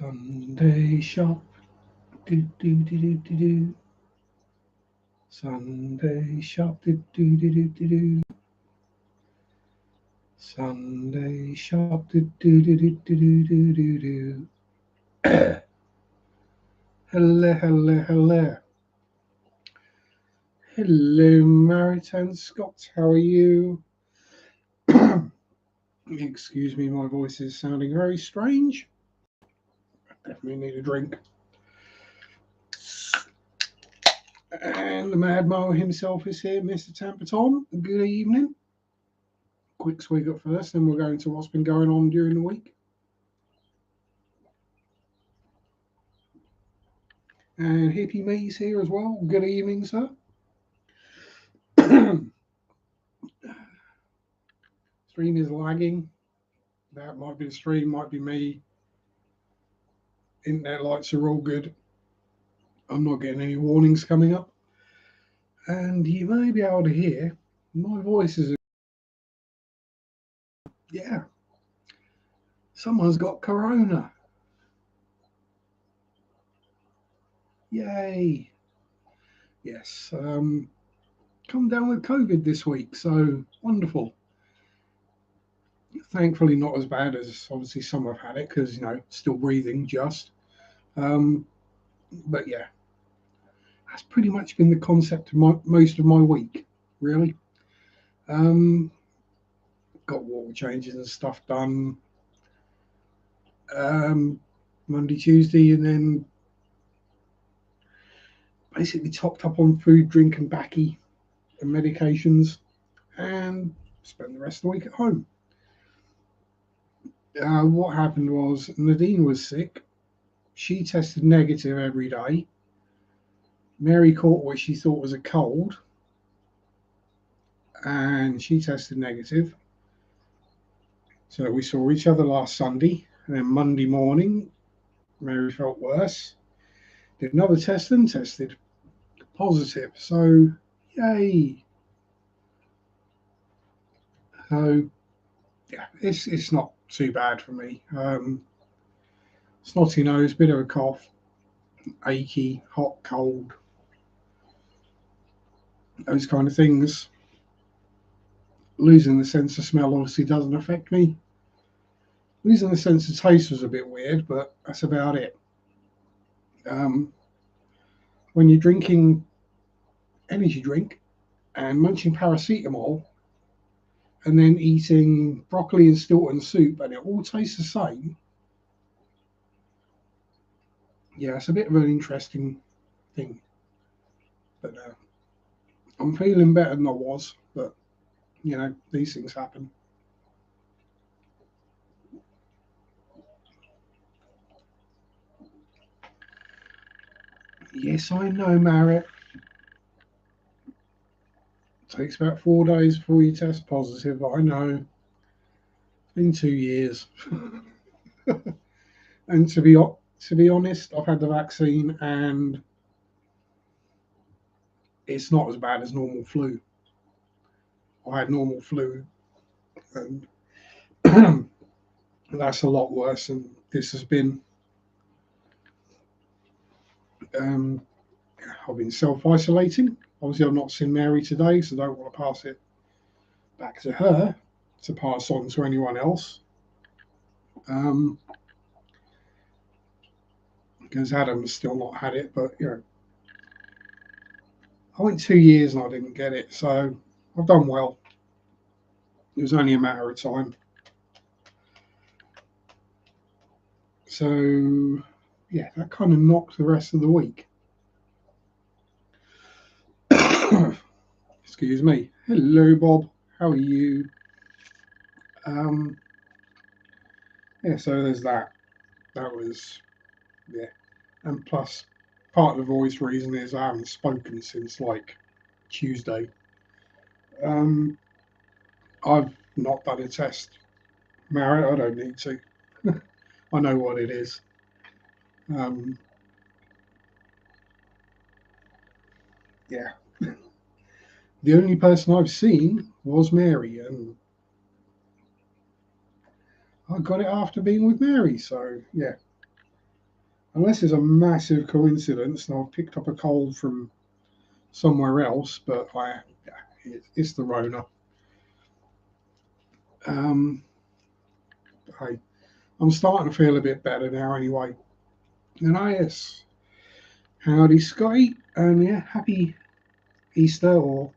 Sunday shop, do do do do do do. Sunday shop, do do do do do do. Sunday shop, do do do do do do do do. Hello, hello, hello. Hello, Maritime Scots. How are you? Excuse me, my voice is sounding very strange. Definitely need a drink. And the Mad Mo himself is here, Mr. Tamperton. Good evening. Quick swig at first, then we'll go into what's been going on during the week. And Hippie Me's here as well. Good evening, sir. Stream is lagging. That might be the stream, might be me. Internet lights are all good. I'm not getting any warnings coming up. And you may be able to hear my voice is. Yeah. Someone's got corona. Yay. Yes. Come down with COVID this week. So wonderful. Thankfully, not as bad as obviously some have had it because, still breathing just. But yeah, that's pretty much been the concept of most of my week, really. Got water changes and stuff done Monday, Tuesday, and then basically topped up on food, drink, and backy and medications, and spent the rest of the week at home. What happened was Nadine was sick. She tested negative every day. Mary caught what she thought was a cold, and she tested negative. So we saw each other last Sunday, and then Monday morning, Mary felt worse. Did another test and tested positive. So, yay! So, yeah, it's not too bad for me. Snotty nose, bit of a cough, achy, hot, cold, those kind of things. Losing the sense of smell obviously doesn't affect me. Losing the sense of taste was a bit weird, but that's about it. When you're drinking energy drink and munching paracetamol and then eating broccoli and Stilton soup and it all tastes the same, yeah, it's a bit of an interesting thing. But I'm feeling better than I was, but these things happen. Yes, I know, Marriott. Takes about 4 days before you test positive. I know. It's been 2 years. And to be honest, I've had the vaccine and it's not as bad as normal flu. I had normal flu, and that's a lot worse than this has been. I've been self-isolating. Obviously, I've not seen Mary today, so I don't want to pass it back to her to pass on to anyone else. Because Adam's still not had it, but I went 2 years and I didn't get it, so I've done well. It was only a matter of time. So, yeah, that kind of knocked the rest of the week. Excuse me. Hello, Bob. How are you? Yeah, so there's that. That was, yeah. And plus, part of the voice reason is I haven't spoken since like Tuesday. I've not done a test. Mary, I don't need to. I know what it is. Yeah. The only person I've seen was Mary, and I got it after being with Mary. So yeah, unless it's a massive coincidence and I've picked up a cold from somewhere else, but it's the Rona. I'm starting to feel a bit better now anyway. And yes, howdy Scotty, and yeah, happy Easter, or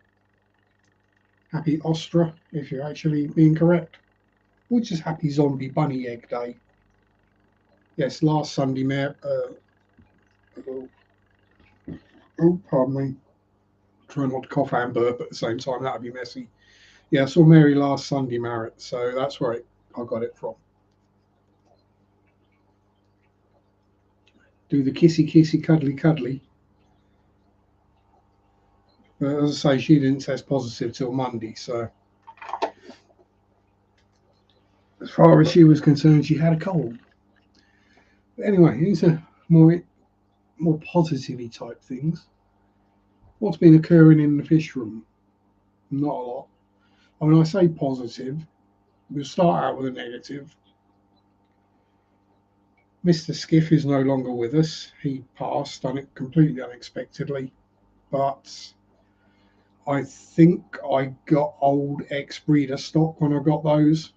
happy Ostra if you're actually being correct, or just happy Zombie Bunny Egg Day. Yes, last Sunday, pardon me. Try not to cough and burp at the same time. That'd be messy. Yeah, I saw Mary last Sunday, Marriott, so that's where I got it from. Do the kissy kissy cuddly cuddly. But as I say, she didn't test positive till Monday, so as far as she was concerned, she had a cold. But anyway, these are more positively type things. What's been occurring in the fish room? Not a lot. When I say positive, we'll start out with a negative. Mr. Skiff is no longer with us. He passed on it completely unexpectedly, but I think I got old ex-breeder stock when I got those.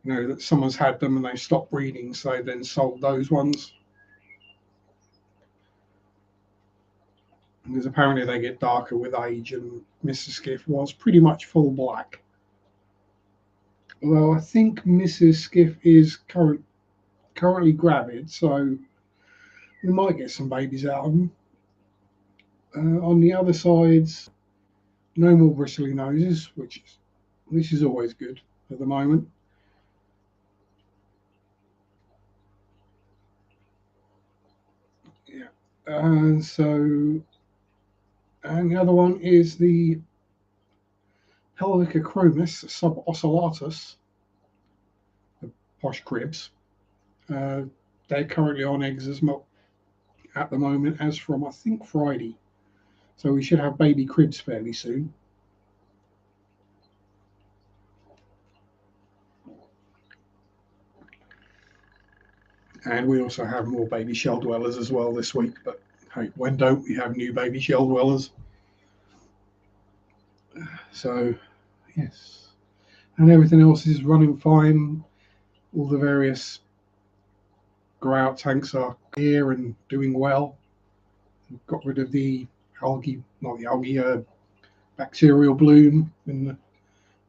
That someone's had them and they stopped breeding, so they then sold those ones. Because apparently they get darker with age, and Mr. Skiff was pretty much full black. Although I think Mrs. Skiff is currently gravid, so we might get some babies out of them. On the other sides, no more bristly noses, which is always good at the moment. Yeah. And the other one is the Helvicachromis subocellatus, the posh cribs. They're currently on eggs at the moment, as from I think Friday. So we should have baby cribs fairly soon. And we also have more baby shell dwellers as well this week. But hey, when don't we have new baby shell dwellers? So, yes. And everything else is running fine. All the various grow out tanks are clear and doing well. We've got rid of the bacterial bloom in the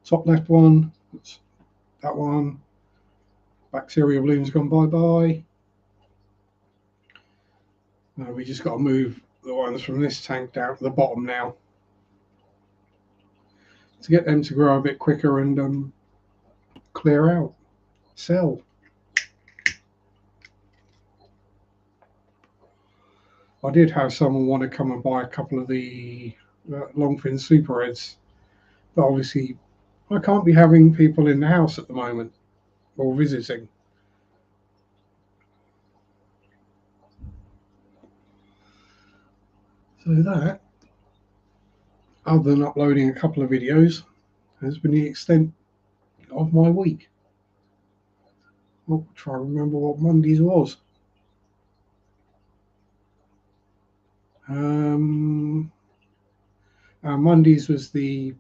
top left one. That's that one. Bacterial bloom's gone bye-bye. We just got to move the ones from this tank down to the bottom now to get them to grow a bit quicker and clear out, sell. I did have someone want to come and buy a couple of the longfin super reds, but obviously I can't be having people in the house at the moment or visiting. So that, other than uploading a couple of videos, has been the extent of my week. I'll try to remember what Monday's was. Monday's was the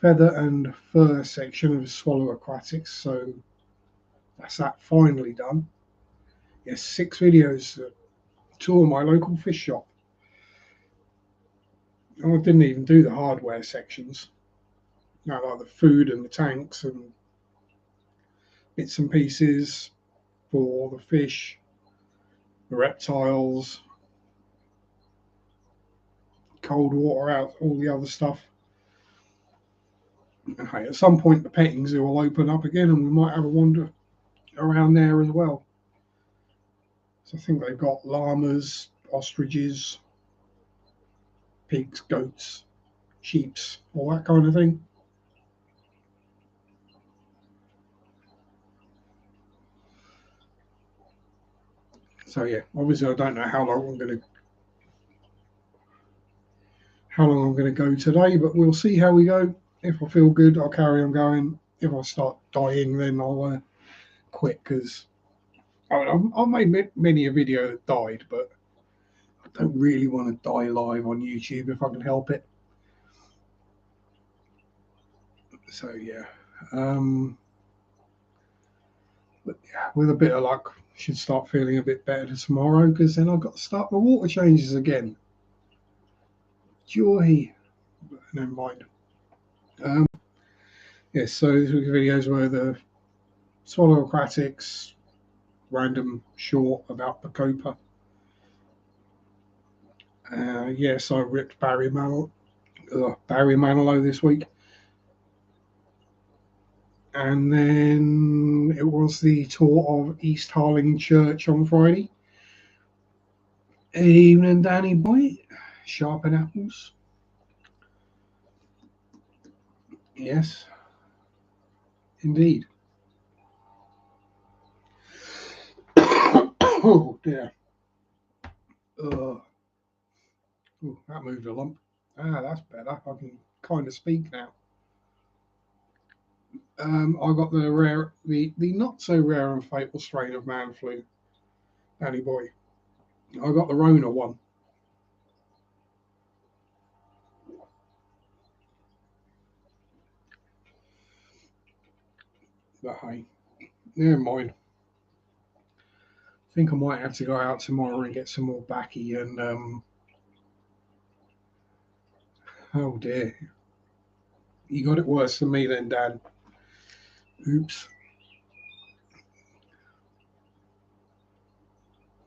feather and fur section of Swallow Aquatics, so that's that finally done. Yes, 6 videos, tour my local fish shop. And I didn't even do the hardware sections, like the food and the tanks and bits and pieces for the fish, the reptiles, cold water out, all the other stuff. And hey, at some point the petting zoo will open up again and we might have a wander around there as well. So I think they've got llamas, ostriches, pigs, goats, sheeps, all that kind of thing. So yeah, obviously I don't know how long I'm going to go today, but we'll see how we go. If I feel good, I'll carry on going. if I start dying, then I'll quit, because I've made many a video that died, but I don't really want to die live on YouTube if I can help it. So yeah, but yeah, with a bit of luck, should start feeling a bit better tomorrow, because then I've got to start the water changes again. Joy. Never mind. Yes, so these videos were the Swallowocratics random short about the Copa. Yes, I ripped Barry Manilow this week. And then it was the tour of East Harling Church on Friday. Evening, Danny boy. Sharpe and apples. Yes, indeed. Oh dear. Ooh, that moved a lump. That's better. I can kind of speak now. I got the not so rare and fatal strain of man flu, Danny boy. I got the Rona one. But hey, never mind. I think I might have to go out tomorrow and get some more backy and oh dear. You got it worse than me then, Dan. Oops.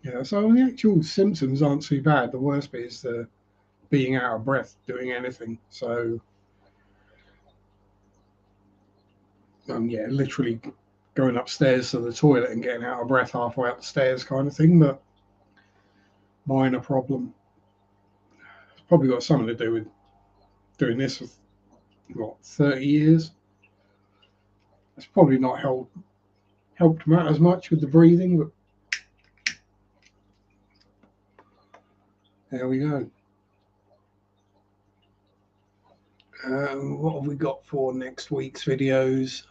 Yeah, so the actual symptoms aren't too bad. The worst bit is the being out of breath doing anything. So yeah, literally going upstairs to the toilet and getting out of breath halfway up the stairs kind of thing, but minor problem. It's probably got something to do with doing this for what, 30 years. It's probably not helped matters much with the breathing, but there we go. What have we got for next week's videos?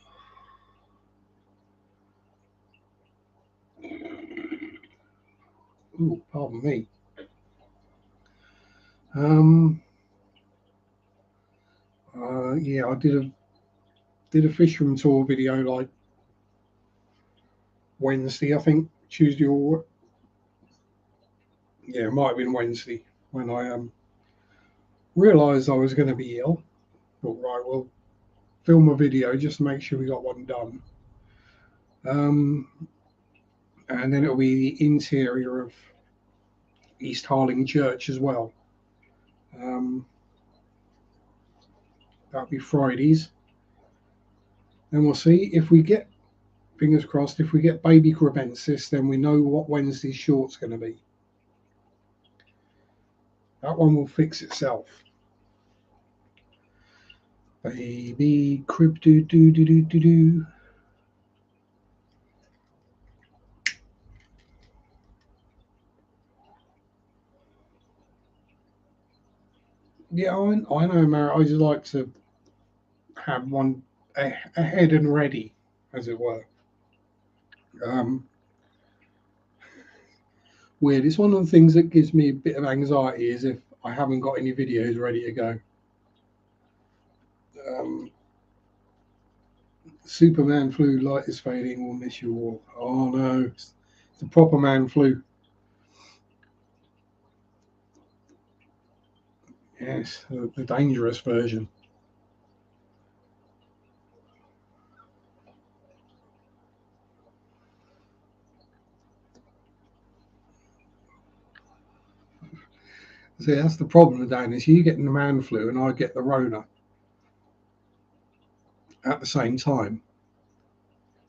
Ooh, pardon me. Yeah, I did a fish room tour video like Wednesday, I think, Tuesday or yeah, it might have been Wednesday when I realised I was going to be ill. Thought, right, we'll film a video just to make sure we got one done. And then it'll be the interior of East Harling Church as well. That'll be Fridays. Then we'll see if we get, fingers crossed, if we get baby crepensis, then we know what Wednesday's short's going to be. That one will fix itself. Baby crib do do do do do do. Yeah, I know, Mary. I just like to have one ahead and ready, as it were. Um, Weird. It's one of the things that gives me a bit of anxiety is if I haven't got any videos ready to go. Superman flu, light is fading, we'll miss you all. Oh no, it's the proper man flu. Yes, the dangerous version. See, that's the problem with Dan, is you get the man flu and I get the Rona at the same time.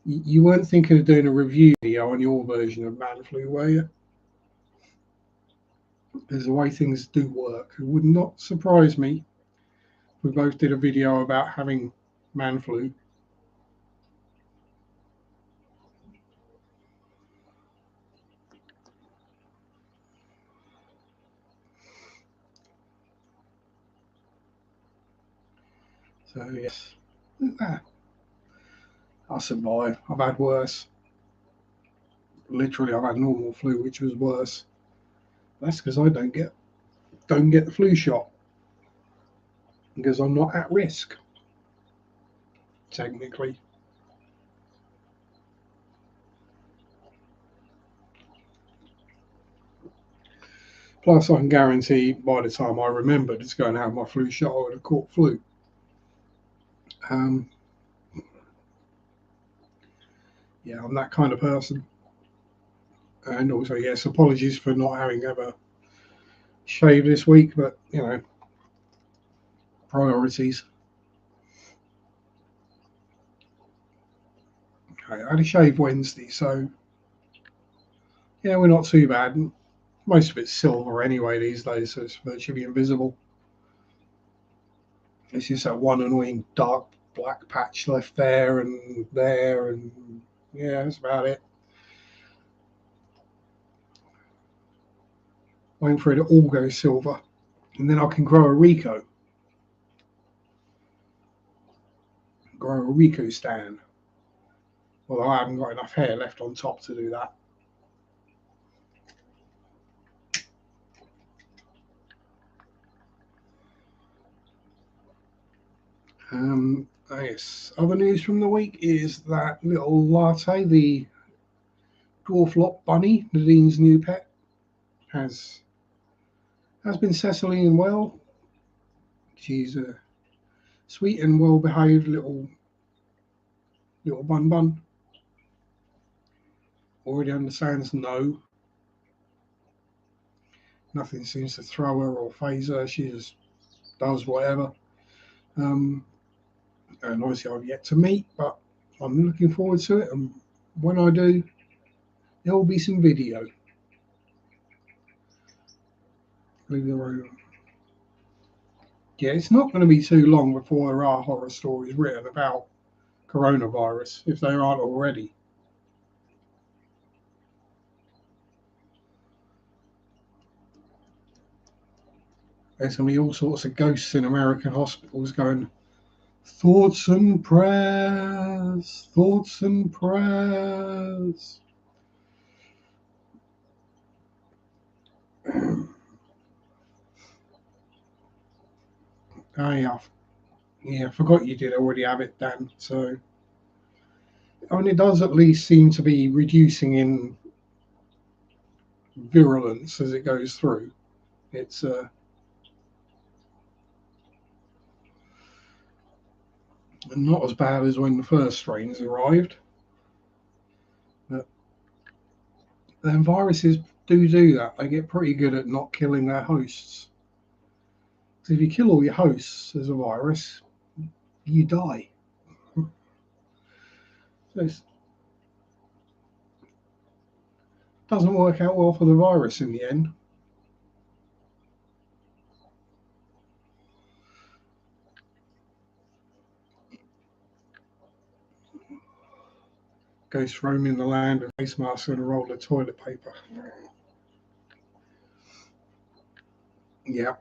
You weren't thinking of doing a review video on your version of man flu, were you? There's the way things do work. It would not surprise me if we both did a video about having man flu. So yes. I survive. I've had worse. Literally, I've had normal flu, which was worse. That's because I don't get the flu shot because I'm not at risk, technically. Plus, I can guarantee by the time I remembered to go and have my flu shot, I would have caught flu. Yeah, I'm that kind of person. And also, yes, apologies for not having ever shaved this week, but you know, priorities. Okay, I had a shave Wednesday, so yeah, we're not too bad. Most of it's silver anyway these days, so it's virtually invisible. It's just that one annoying dark black patch left there, and yeah, that's about it. Waiting for it to all go silver, and then I can grow a Rico stand. Although I haven't got enough hair left on top to do that. Yes. Other news from the week is that little latte, the dwarf lot bunny, Nadine's new pet, has been settling well. She's a sweet and well behaved little bun. Already understands no. Nothing seems to throw her or phase her. She just does whatever. And obviously I've yet to meet, but I'm looking forward to it. And when I do, there will be some video. Leave the room. Yeah, it's not going to be too long before there are horror stories written about coronavirus, if they aren't already. There's going to be all sorts of ghosts in American hospitals going, thoughts and prayers, thoughts and prayers. Oh, yeah, I forgot you did already have it, Dan. So, I mean, it does at least seem to be reducing in virulence as it goes through. It's not as bad as when the first strains arrived. But then viruses do that. They get pretty good at not killing their hosts. So if you kill all your hosts as a virus, you die. So it doesn't work out well for the virus in the end. Goes roaming the land with face masks and a roll of toilet paper. Yeah.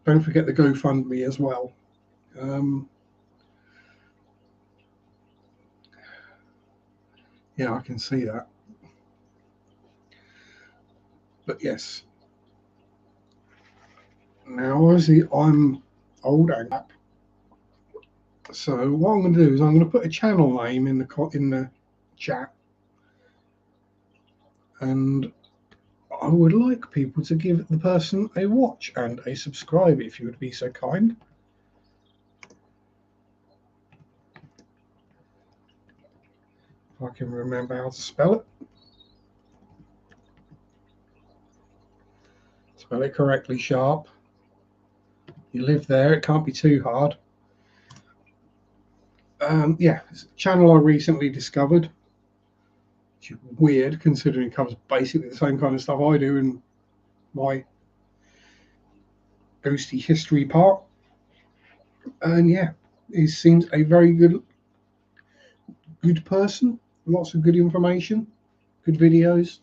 Don't forget the GoFundMe as well. Yeah, I can see that. But yes. Now, obviously, I'm old and crap. So what I'm going to do is I'm going to put a channel name in the chat, and I would like people to give the person a watch and a subscribe if you would be so kind. If I can remember how to spell it. Spell it correctly, Sharpe. You live there, it can't be too hard. Yeah, it's a channel I recently discovered. Which is weird considering it covers basically the same kind of stuff I do in my ghosty history part. And yeah, he seems a very good person. Lots of good information, good videos,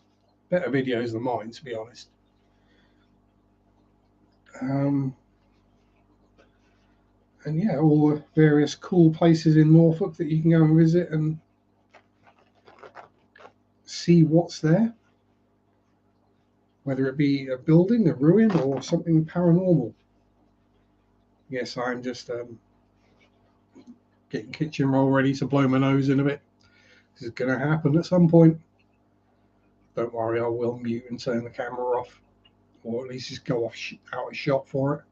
better videos than mine, to be honest. And yeah, all the various cool places in Norfolk that you can go and visit and see what's there, whether it be a building, a ruin, or something paranormal. Yes, I'm just getting kitchen roll ready to blow my nose in a bit. This is going to happen at some point. Don't worry, I will mute and turn the camera off, or at least just go off out of shot for it.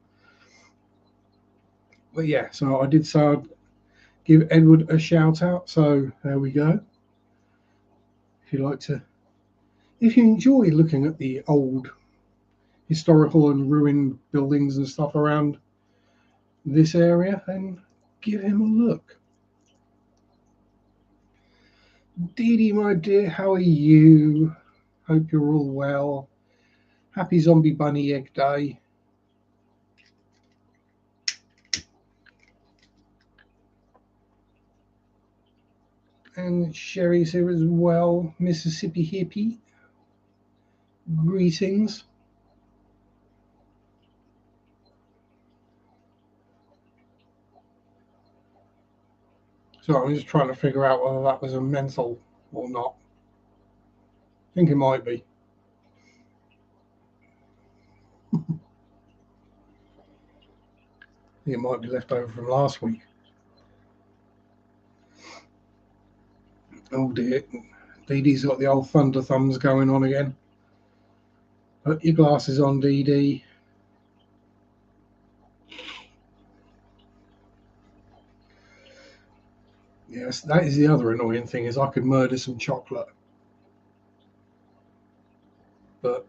But yeah, so I did say I'd give Edward a shout out. So there we go. If you enjoy looking at the old historical and ruined buildings and stuff around this area, then give him a look. Dee Dee, my dear, how are you? Hope you're all well. Happy Zombie Bunny Egg Day. And Sherry's here as well. Mississippi Hippie. Greetings. So I'm just trying to figure out whether that was a mental or not. I think it might be. It might be left over from last week. Oh dear. Dee Dee's got the old thunder thumbs going on again. Put your glasses on, Dee Dee. Yes, that is the other annoying thing, is I could murder some chocolate. But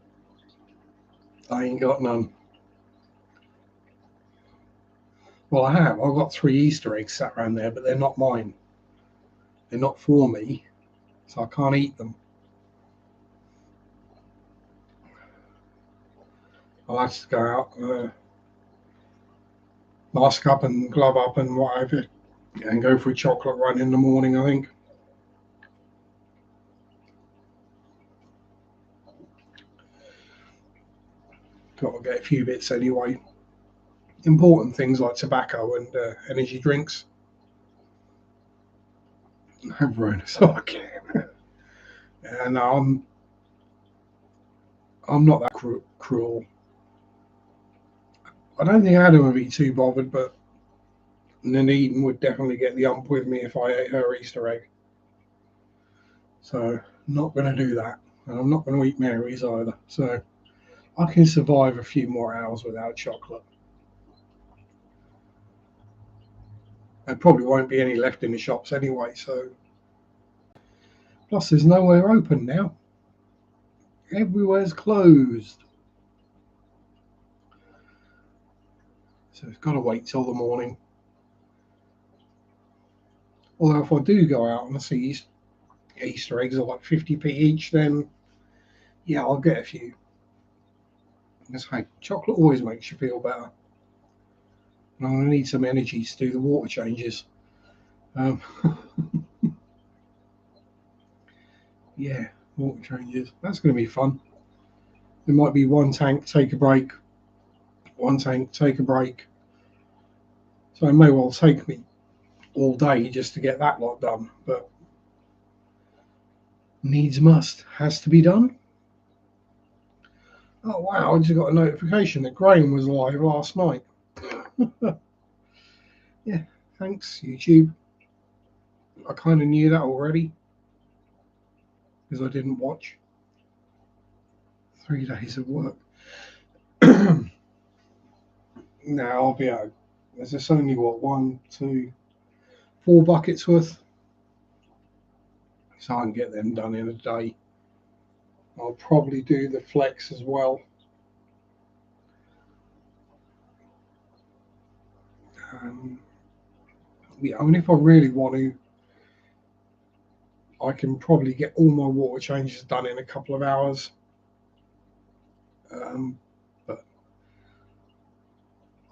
I ain't got none. Well, I have. I've got 3 Easter eggs sat around there, but they're not mine. They're not for me, so I can't eat them. I'll have to go out, mask up and glove up and whatever, and go for a chocolate run in the morning, I think. Got to get a few bits anyway. Important things like tobacco and energy drinks. Have Rona, so I can. And I'm not that cruel. I don't think Adam would be too bothered, but Nuneaton would definitely get the ump with me if I ate her Easter egg. So not going to do that. And I'm not going to eat Mary's either. So I can survive a few more hours without chocolate. There probably won't be any left in the shops anyway, so. Plus, there's nowhere open now. Everywhere's closed. So it's got to wait till the morning. Although if I do go out and I see Easter eggs are like 50p each, then yeah, I'll get a few. Because hey, chocolate always makes you feel better. And I'm going to need some energy to do the water changes. Yeah, water changes. That's going to be fun. There might be one tank, take a break. One tank, take a break. So it may well take me all day just to get that lot done. But needs must. Has to be done. Oh, wow. I just got a notification that Graham was live last night. Yeah, thanks, YouTube. I kind of knew that already because I didn't watch. 3 days of work. Now I'll be out. There's just only what, 1, 2, 4 buckets worth. So I can get them done in a day. I'll probably do the flex as well. Yeah, I mean, if I really want to, I can probably get all my water changes done in a couple of hours. But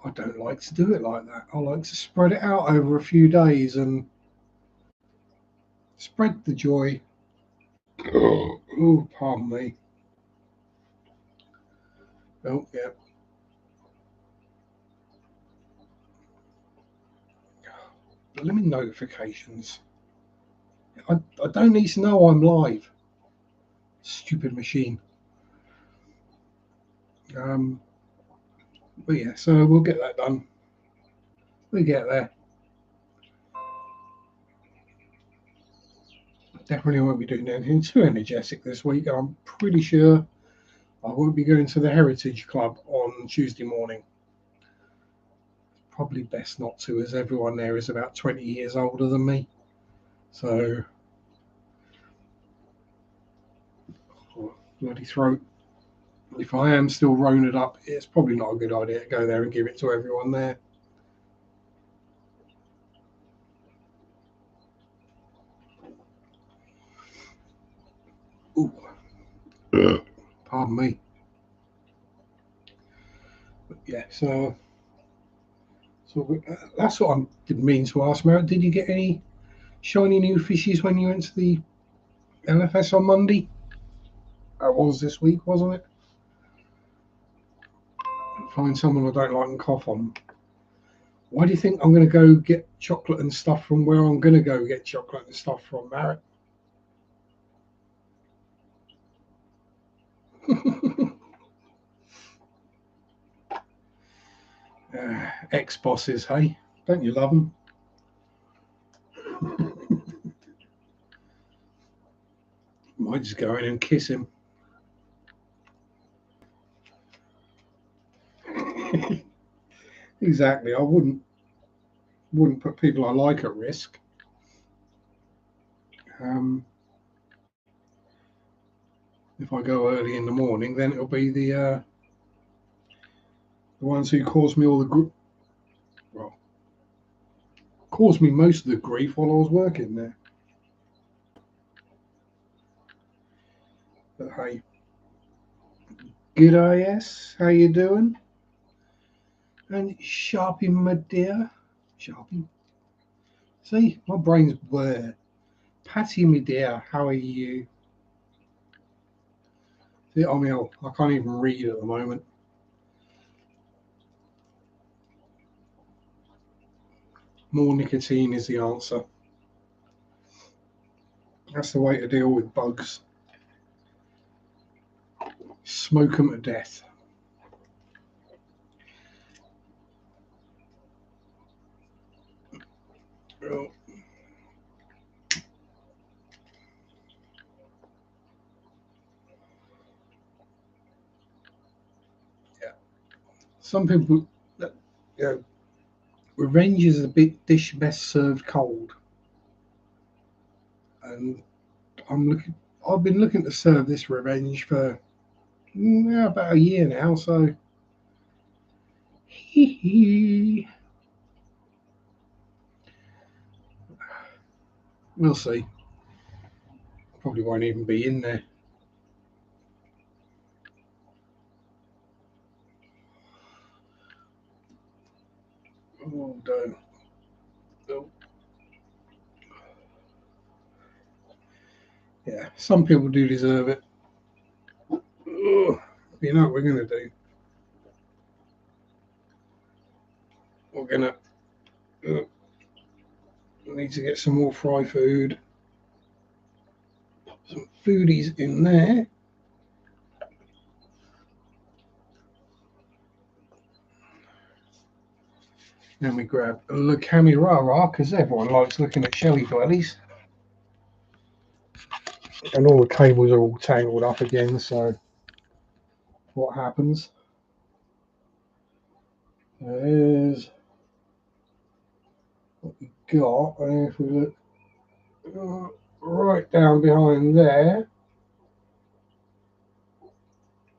I don't like to do it like that. I like to spread it out over a few days and spread the joy. Oh, pardon me. Oh, yeah. blooming notifications. I don't need to know I'm live. Stupid machine. But yeah, so we'll get that done. We get there. Definitely won't be doing anything too energetic this week. I'm pretty sure I won't be going to the Heritage Club on Tuesday morning. Probably best not to, as everyone there is about 20 years older than me. So, oh, bloody throat. If I am still Rona'd up, it's probably not a good idea to go there and give it to everyone there. Ooh. Pardon me. But yeah, so that's what I didn't mean to ask, Merritt. Did you get any shiny new fishies when you went to the LFS on Monday? That was this week, wasn't it? Find someone I don't like and cough on. Why do you think I'm going to go get chocolate and stuff from where I'm going to go get chocolate and stuff from, Merritt? Ex-bosses, hey? Don't you love them? Might just go in and kiss him. Exactly. I wouldn't put people I like at risk. If I go early in the morning, then it'll be the ones who cause me all the caused me most of the grief while I was working there. But hey, good IS, how you doing? And Sharpe, my dear, Sharpe. See, my brain's blurred. Patty, my dear, how are you? See, I mean, I can't even read at the moment. More nicotine is the answer. That's the way to deal with bugs. Smoke them to death. Oh. Yeah. Some people, revenge is a big dish best served cold. And I've been looking to serve this revenge for about a year now, so we'll see. Probably won't even be in there. Oh, don't. Oh. Yeah, some people do deserve it. Ugh. You know what we're going to do? We're going to need to get some more fry food. Put some foodies in there. Then we grab a Lucami Rara, because everyone likes looking at shelly dwellies. And all the cables are all tangled up again, so what happens? There's what we got, and if we look right down behind there,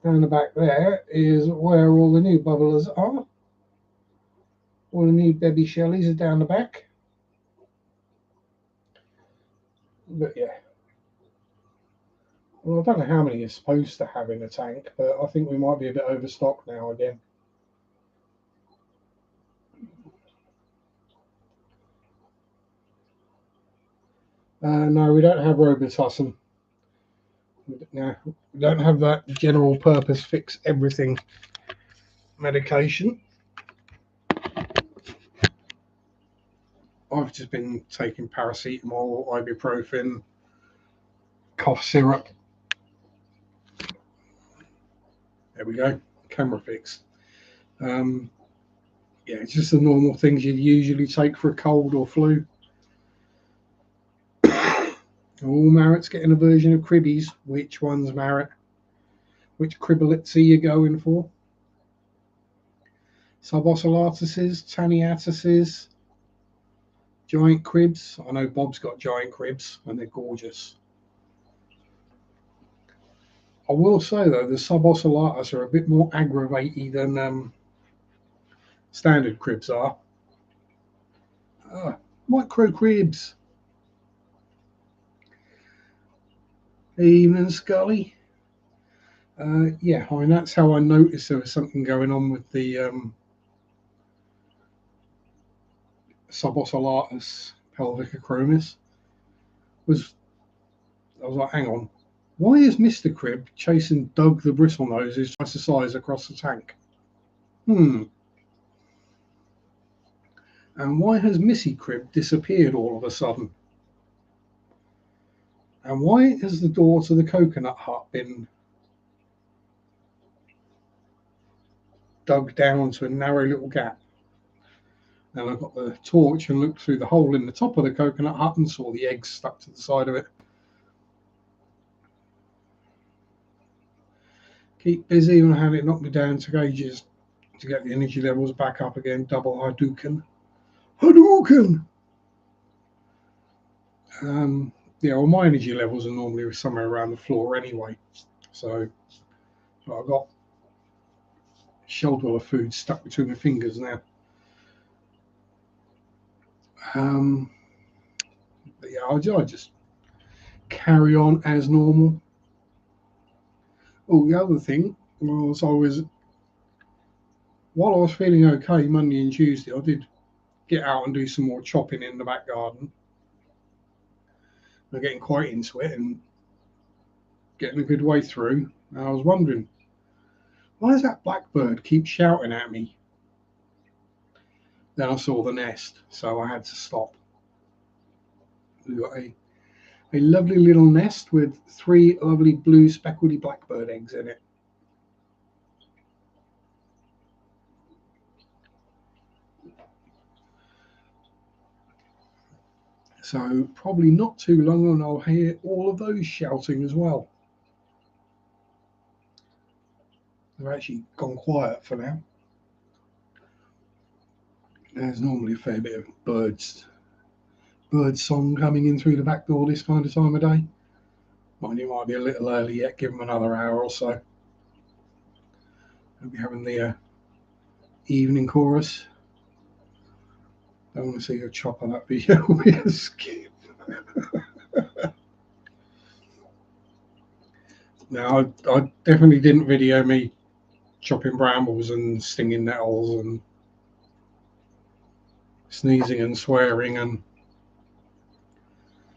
down the back there, is where all the new bubblers are. All the new baby shellies are down the back. But yeah. Well, I don't know how many you're supposed to have in a tank, but I think we might be a bit overstocked now again. No, we don't have Robitussin. No, we don't have that general purpose fix everything medication. I've just been taking paracetamol, ibuprofen, cough syrup. There we go, camera fixed. Yeah, it's just the normal things you'd usually take for a cold or flu. All Marritt's getting a version of Cribbies. Which one's Marritt? Which Cribbolets are you going for? Subocelatuses, Taniatuses, giant cribs. I know Bob's got giant cribs and they're gorgeous. I will say though, the subocelatus are a bit more aggravating than standard cribs are. Micro cribs. Evening, Scully. Yeah, I mean that's how I noticed there was something going on with the subocelatus pelvicochromos. I was like, hang on, why is Mr. Crib chasing Doug the Bristlenoses twice the size across the tank? And why has Missy Crib disappeared all of a sudden? And why has the door to the coconut hut been dug down to a narrow little gap? And I got the torch and looked through the hole in the top of the coconut hut and saw the eggs stuck to the side of it. Keep busy, and I had it knock me down to ages to get the energy levels back up again. Double Hadouken. Yeah, well, my energy levels are normally somewhere around the floor anyway. So I've got a shoulder of food stuck between my fingers now. But yeah, I just carry on as normal. Oh, the other thing was while I was feeling okay Monday and Tuesday, I did get out and do some more chopping in the back garden. I'm getting quite into it and getting a good way through. And I was wondering, why does that blackbird keep shouting at me? Then I saw the nest, so I had to stop. We've got a lovely little nest with 3 lovely blue speckledy blackbird eggs in it. So probably not too long and I'll hear all of those shouting as well. They've actually gone quiet for now. There's normally a fair bit of bird song coming in through the back door this kind of time of day. Mind you, might be a little early yet, give them another hour or so. I'll be having the evening chorus. Don't want to see a chop of that video with a skip. Now, I definitely didn't video me chopping brambles and stinging nettles and sneezing and swearing. And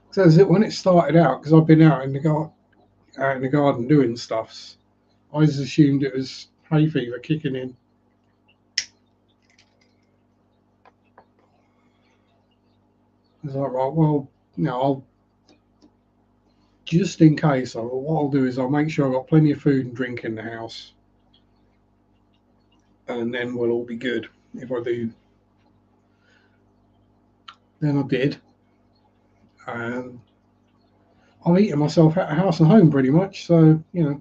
so when it started out, because I've been out in the garden doing stuffs, I just assumed it was hay fever kicking in. I was like, right, well, I'll just in case. What I'll do is I'll make sure I've got plenty of food and drink in the house, and then we'll all be good. If I do, then I did, and I've eaten myself out of house and home pretty much. So the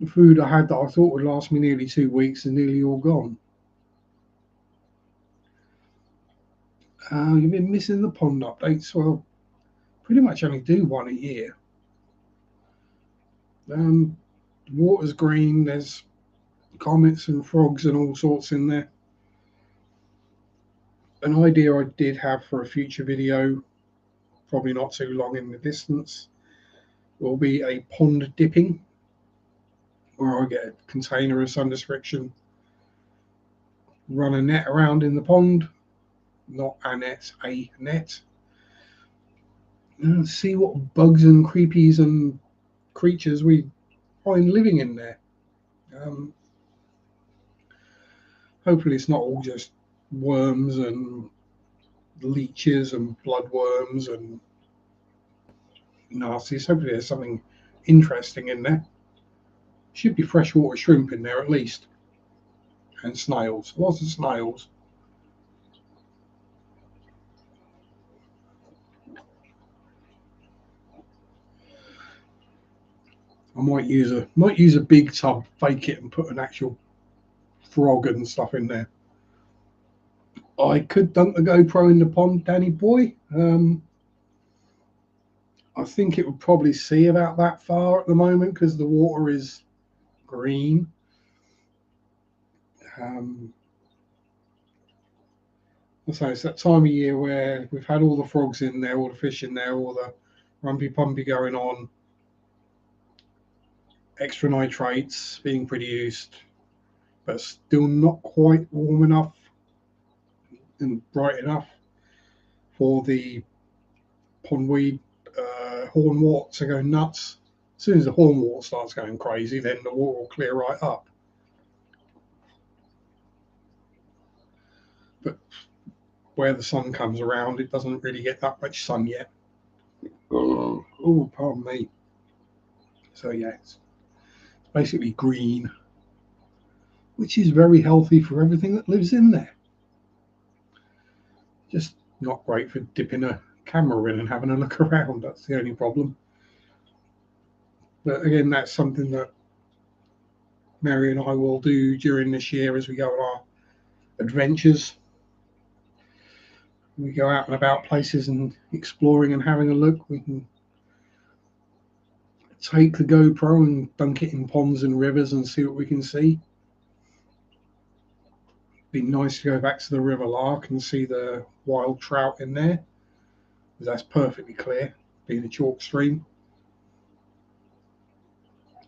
food I had that I thought would last me nearly 2 weeks is nearly all gone. You've been missing the pond updates. Well, pretty much only do one a year. The water's green. There's comets and frogs and all sorts in there. An idea I did have for a future video, probably not too long in the distance, will be a pond dipping, where I get a container of some description, run a net around in the pond, not a net, a net, and see what bugs and creepies and creatures we find living in there. Hopefully it's not all just worms and leeches and bloodworms and nasties. Hopefully there's something interesting in there. Should be freshwater shrimp in there at least. And snails. Lots of snails. I might use a big tub, fake it, and put an actual frog and stuff in there. I could dunk the GoPro in the pond, Danny boy. I think it would probably see about that far at the moment because the water is green. So it's that time of year where we've had all the frogs in there, all the fish in there, all the rumpy pumpy going on, extra nitrates being produced, but still not quite warm enough and bright enough for the pondweed hornwort to go nuts. As soon as the hornwort starts going crazy, then the water will clear right up. But where the sun comes around, it doesn't really get that much sun yet. Oh, pardon me. So yeah, it's basically green, which is very healthy for everything that lives in there. Just not great for dipping a camera in and having a look around. That's the only problem. But again, that's something that Mary and I will do during this year as we go on our adventures. We go out and about places and exploring and having a look. We can take the GoPro and dunk it in ponds and rivers and see what we can see. Be nice to go back to the River Lark and see the wild trout in there, because that's perfectly clear, being a chalk stream.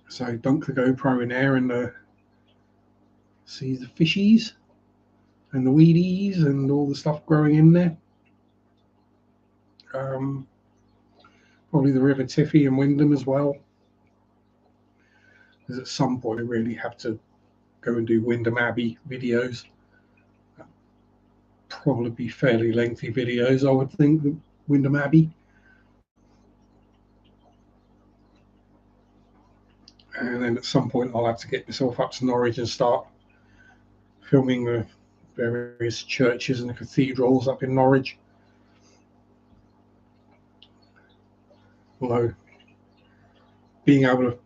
So dunk the GoPro in there and see the fishies and the weedies and all the stuff growing in there. Probably the River Tiffy and Wyndham as well, because at some point I really have to go and do Wyndham Abbey videos. Probably be fairly lengthy videos, I would think, the Wyndham Abbey. And then at some point I'll have to get myself up to Norwich and start filming the various churches and the cathedrals up in Norwich. Although being able to,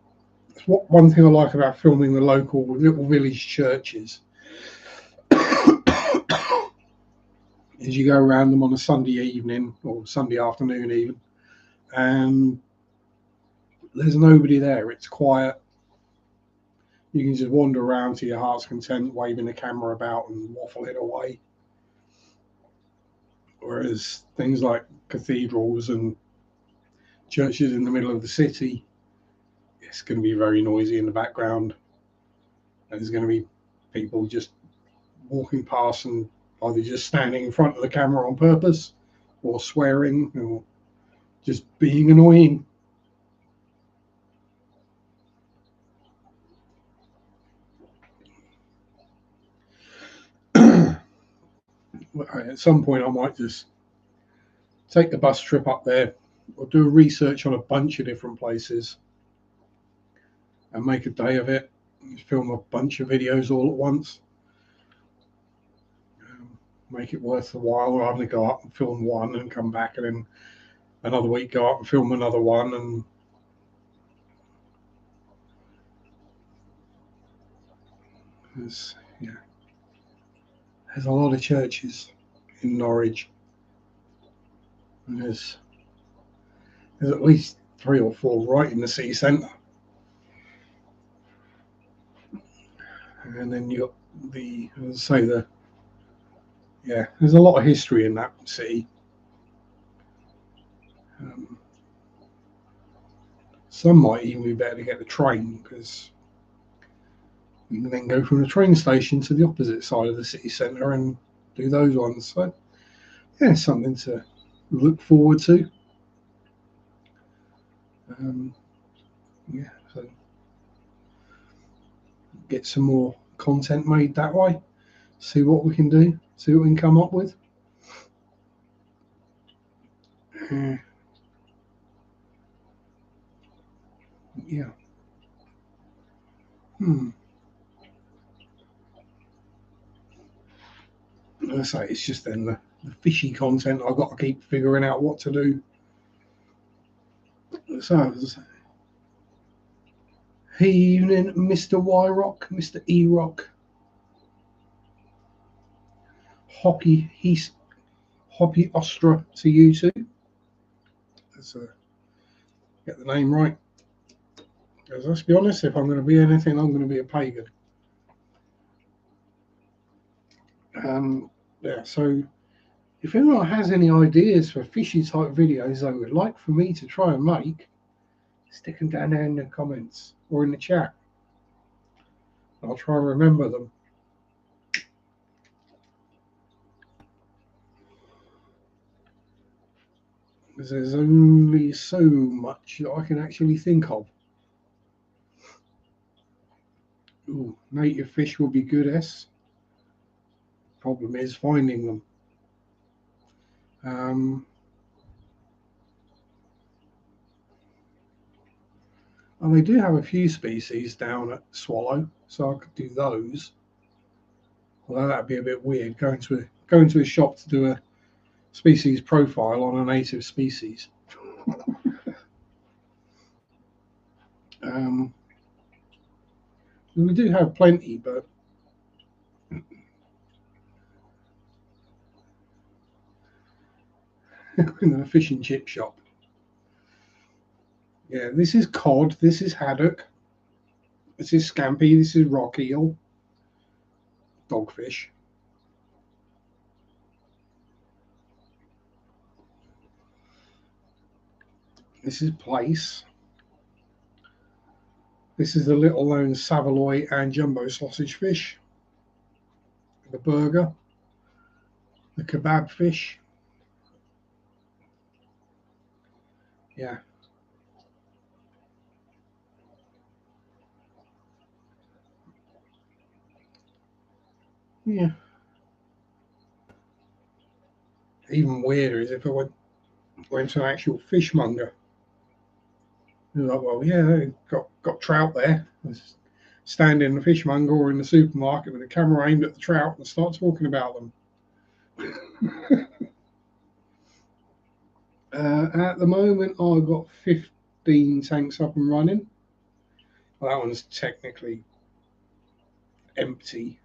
one thing I like about filming the local little village churches is you go around them on a Sunday evening or Sunday afternoon even, and there's nobody there. It's quiet. You can just wander around to your heart's content, waving the camera about and waffling away. Whereas things like cathedrals and churches in the middle of the city, it's going to be very noisy in the background. There's going to be people just walking past and either just standing in front of the camera on purpose or swearing or just being annoying. At some point I might just take the bus trip up there or do research on a bunch of different places and make a day of it, film a bunch of videos all at once, make it worth the while, rather than go up and film one and come back and then another week go up and film another one. And there's a lot of churches in Norwich, and there's at least 3 or 4 right in the city centre. And then you got there's a lot of history in that city. Some might even be better to get the train, because you can then go from the train station to the opposite side of the city centre and do those ones. So yeah, something to look forward to. So get some more content made that way, see what we can do, see what we can come up with. Yeah. I say it's just then the fishy content I've got to keep figuring out what to do. So, evening, Mr. Y Rock, Mr. E Rock, Hoppy Ostra to you too. Let's get the name right. Because let's be honest, if I'm going to be anything, I'm going to be a pagan. Yeah, so if anyone has any ideas for fishy type videos they would like for me to try and make, stick them down there in the comments or in the chat. I'll try and remember them. Because there's only so much that I can actually think of. Ooh, native fish would be good, S. Problem is finding them. And they do have a few species down at Swallow, so I could do those. Although that'd be a bit weird, going to a shop to do a species profile on a native species. We do have plenty, but in a fish and chip shop. Yeah, this is cod, this is haddock, this is scampi, this is rock eel, dogfish. This is plaice. This is the little known Savoy and jumbo sausage fish. The burger. The kebab fish. Yeah. Yeah. Even weirder is if I went to an actual fishmonger. You're like, well, yeah, got trout there. Stand in the fishmonger or in the supermarket with a camera aimed at the trout and start talking about them. At the moment, I've got 15 tanks up and running. Well, that one's technically empty.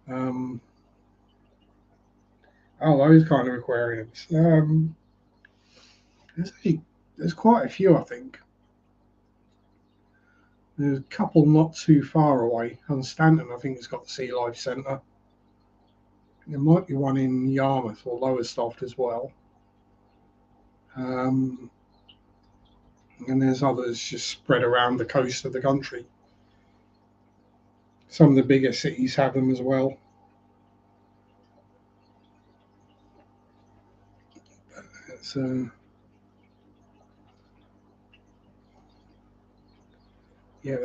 Oh, those kind of aquariums. There's quite a few, I think. There's a couple not too far away. On Stanton, I think it's got the Sea Life Centre. There might be one in Yarmouth or Lowestoft as well. And there's others just spread around the coast of the country. Some of the bigger cities have them as well. It's, yeah,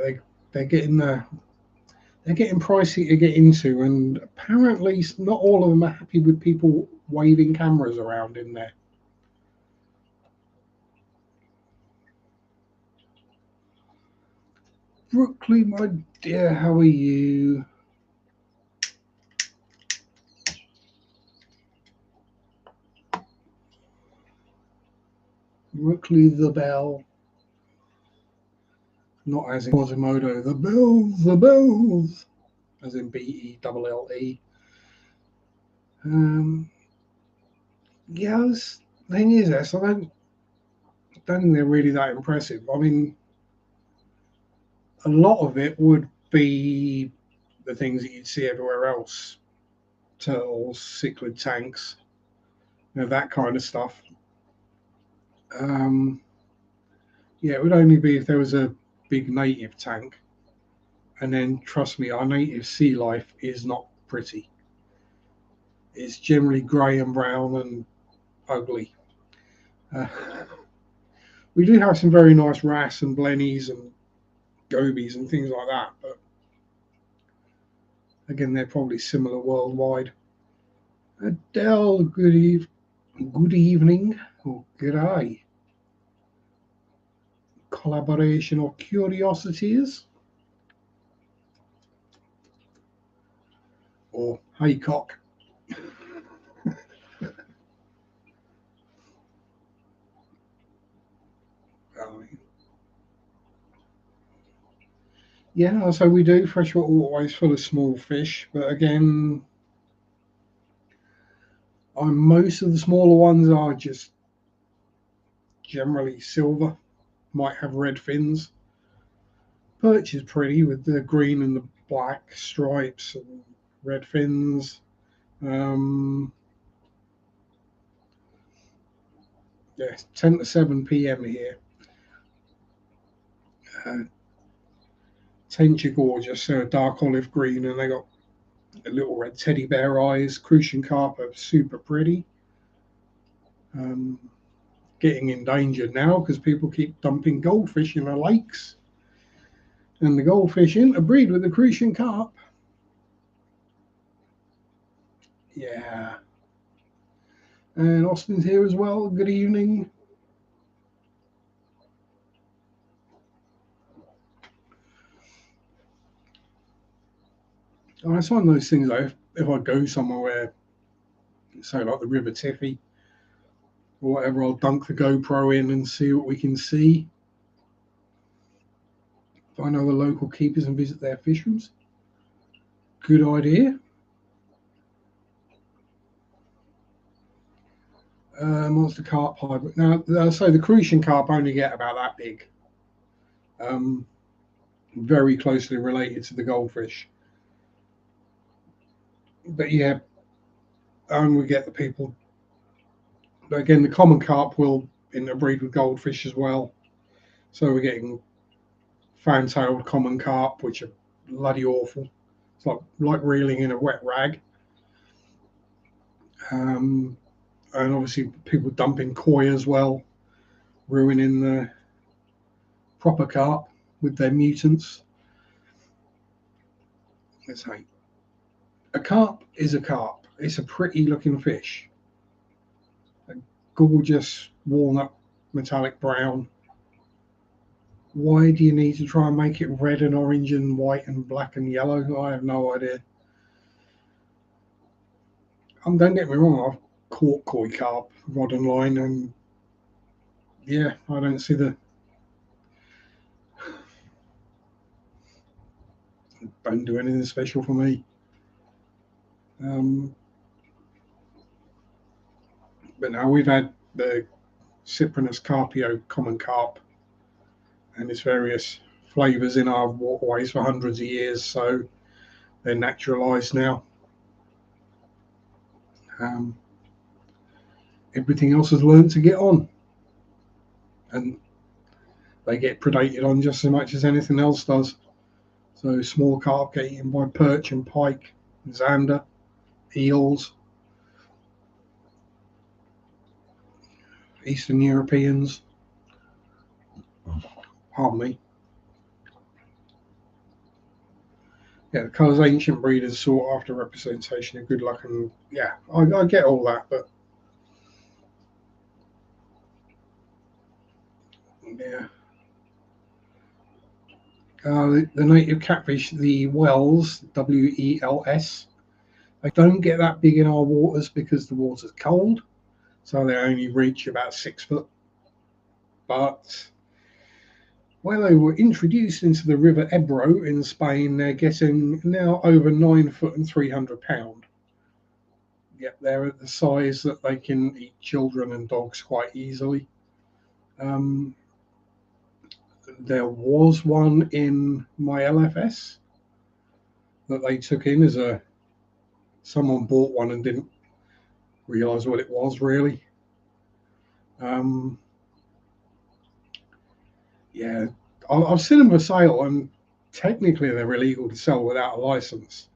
they're getting pricey to get into, and apparently not all of them are happy with people waving cameras around in there. Brooklyn, my dear, how are you? Brooklyn the Bell. Not as in Quasimodo, the bells, as in BELLE. Yeah, the thing is, I don't think they're really that impressive. I mean, a lot of it would be the things that you'd see everywhere else: turtles, cichlid tanks, that kind of stuff. Yeah, it would only be if there was a big native tank. And then, trust me, our native sea life is not pretty. It's generally grey and brown and ugly. We do have some very nice wrasse and blennies and gobies and things like that, but again, they're probably similar worldwide. Adele, good eve. good evening or g'day, collaboration or curiosities, or haycock. Yeah, so we do freshwater waterways full of small fish, but again, most of the smaller ones are just generally silver, might have red fins. Perch is pretty with the green and the black stripes and red fins. Yeah, 10 to 7 p.m. here. Tench are gorgeous. They're a dark olive green and they got little red teddy bear eyes. Crucian carp are super pretty. Getting endangered now because people keep dumping goldfish in the lakes. And the goldfish interbreed with the Crucian carp. Yeah. And Austin's here as well. Good evening. It's one of those things though, if I go somewhere where, say like the River Tiffy or whatever, I'll dunk the GoPro in and see what we can see. Find other local keepers and visit their fish rooms. Good idea. Monster carp hybrid. Now, so the Crucian carp only get about that big. Very closely related to the goldfish. But yeah, and we get the people. Again, the common carp will interbreed with goldfish as well. So we're getting fan-tailed common carp, which are bloody awful. It's like reeling in a wet rag. And obviously people dumping koi as well, ruining the proper carp with their mutants. Let's say a carp is a carp. It's a pretty looking fish. A gorgeous walnut metallic brown. Why do you need to try and make it red and orange and white and black and yellow? I have no idea. Don't get me wrong, I've caught koi carp, rod and line, and yeah, I don't see don't do anything special for me. But now we've had the Cyprinus carpio common carp and its various flavours in our waterways for hundreds of years, so they're naturalised now. Everything else has learned to get on, and they get predated on just as much as anything else does. So small carp get eaten by perch and pike, zander, eels, Eastern Europeans. Pardon me. Yeah, the colours ancient breeders sought after representation of good luck, and yeah, I get all that, but yeah. The native catfish, the wels, WELS, they don't get that big in our waters because the water's cold, so they only reach about 6 foot. But when they were introduced into the River Ebro in Spain, they're getting now over 9 foot and 300 pound. Yep, they're at the size that they can eat children and dogs quite easily. There was one in my LFS that they took in as someone bought one and didn't realise what it was really. Yeah, I've seen them for sale, and technically they're illegal to sell without a license.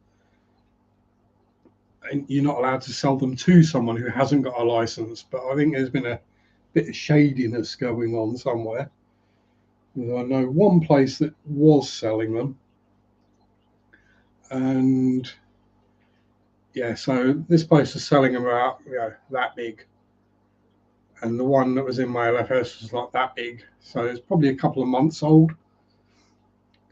And you're not allowed to sell them to someone who hasn't got a license. But I think there's been a bit of shadiness going on somewhere. I know one place that was selling them, and yeah, so this place is selling them about that big, and the one that was in my LFS was like that big, so it's probably a couple of months old.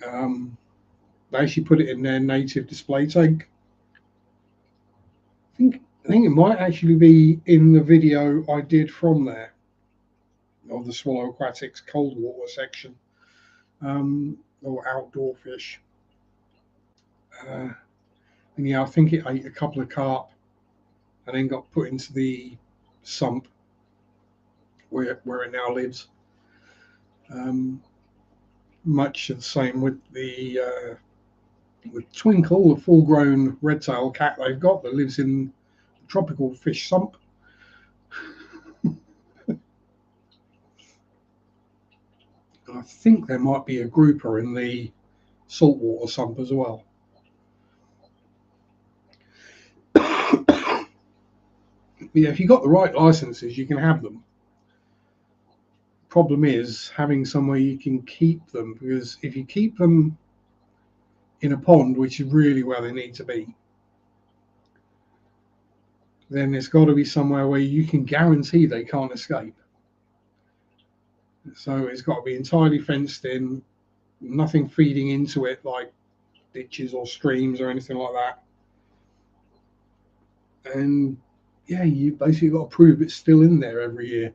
They actually put it in their native display tank. I think it might actually be in the video I did from there of the swallow aquatics cold water section, or outdoor fish. And yeah, I think it ate a couple of carp and then got put into the sump where it now lives. Much the same with the with Twinkle, the full-grown red-tailed cat they've got that lives in the tropical fish sump. I think there might be a grouper in the saltwater sump as well. Yeah, if you've got the right licenses, you can have them. Problem is having somewhere you can keep them, because if you keep them in a pond, which is really where they need to be, then there's got to be somewhere where you can guarantee they can't escape. So it's got to be entirely fenced in, nothing feeding into it like ditches or streams or anything like that. And yeah, you basically got to prove it's still in there every year.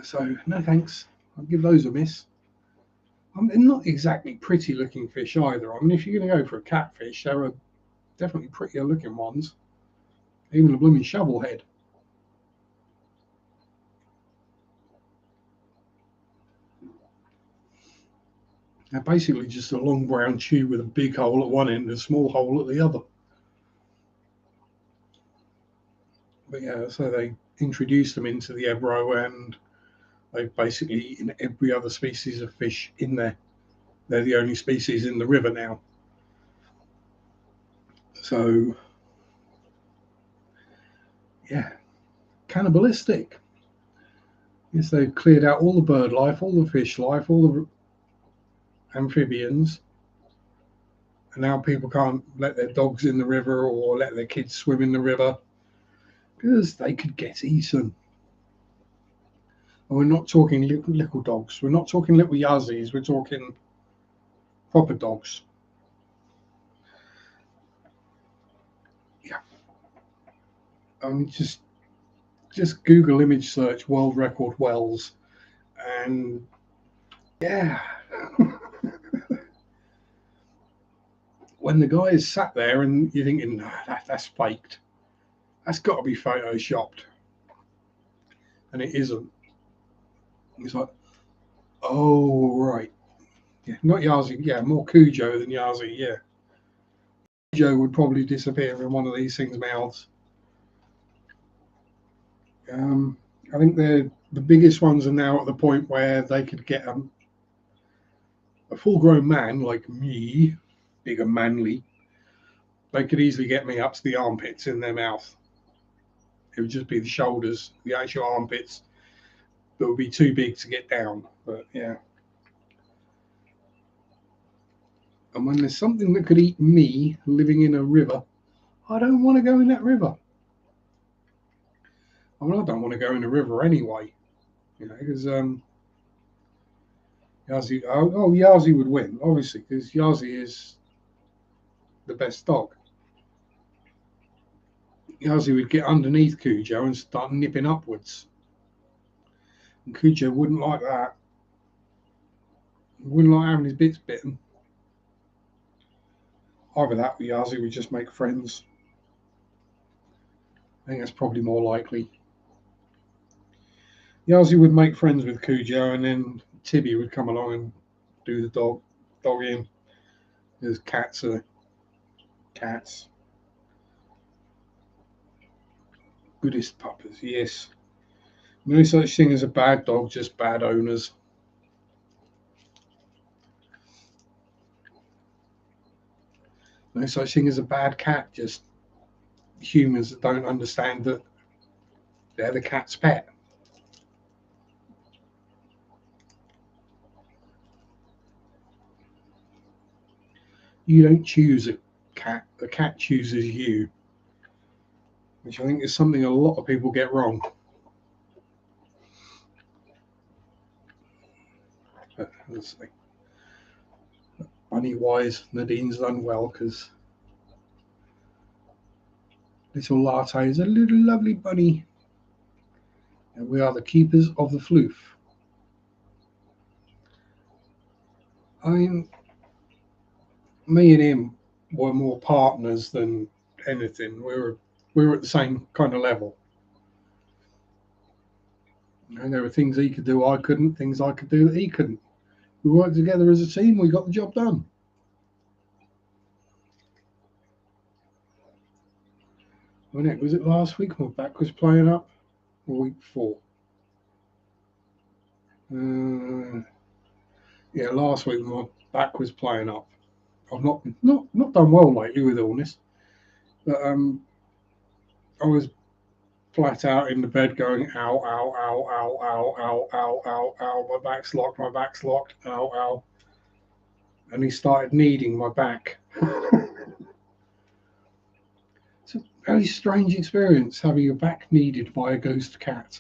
So no thanks, I'll give those a miss. They're not exactly pretty looking fish either. I mean, if you're going to go for a catfish, there are definitely prettier looking ones. Even a blooming shovelhead. They're basically just a long brown tube with a big hole at one end and a small hole at the other. But yeah, so they introduced them into the Ebro, and they've basically eaten every other species of fish in there. They're the only species in the river now. So yeah, cannibalistic. Yes, they've cleared out all the bird life, all the fish life, all the amphibians, and now people can't let their dogs in the river or let their kids swim in the river because they could get eaten. And we're not talking little dogs. We're not talking little Yazzies. We're talking proper dogs. Yeah. Just Google image search world record whales, and yeah. When the guy is sat there and you're thinking, no, that's faked. That's got to be photoshopped. And it isn't. It's like, oh, right. Yeah, not Yazzie. Yeah, more Cujo than Yazzie. Yeah. Cujo would probably disappear in one of these things' mouths. I think the biggest ones are now at the point where they could get a full-grown man like me, big and manly. They could easily get me up to the armpits in their mouth. It would just be the shoulders, the actual armpits, that would be too big to get down. But yeah. And when there's something that could eat me living in a river, I don't want to go in that river. I mean, I don't want to go in a river anyway, because Yazzie. Oh, Yazzie would win, obviously, because Yazzie is the best dog. Yazzie would get underneath Cujo and start nipping upwards. And Cujo wouldn't like that. He wouldn't like having his bits bitten. Either that or Yazzie would just make friends. I think that's probably more likely. Yazzie would make friends with Cujo, and then Tibby would come along and do the dogging. Because cats are cats. Buddhist puppers, yes. No such thing as a bad dog, just bad owners. No such thing as a bad cat, just humans that don't understand that they're the cat's pet. You don't choose a cat, the cat chooses you. which I think is something a lot of people get wrong. But let's see. Bunny wise, Nadine's done well because little latte is a little lovely bunny, and we are the keepers of the floof. I mean, me and him were more partners than anything. We were at the same kind of level. And there were things he could do I couldn't, things I could do that he couldn't. We worked together as a team, we got the job done. When it was it last week my back was playing up, or week 4? Yeah, last week my back was playing up. I've not done well lately with illness, but I was flat out in the bed going ow, ow, ow, ow, ow, ow, ow, ow, ow, my back's locked, ow, ow. And he started kneading my back. It's a very strange experience having your back kneaded by a ghost cat.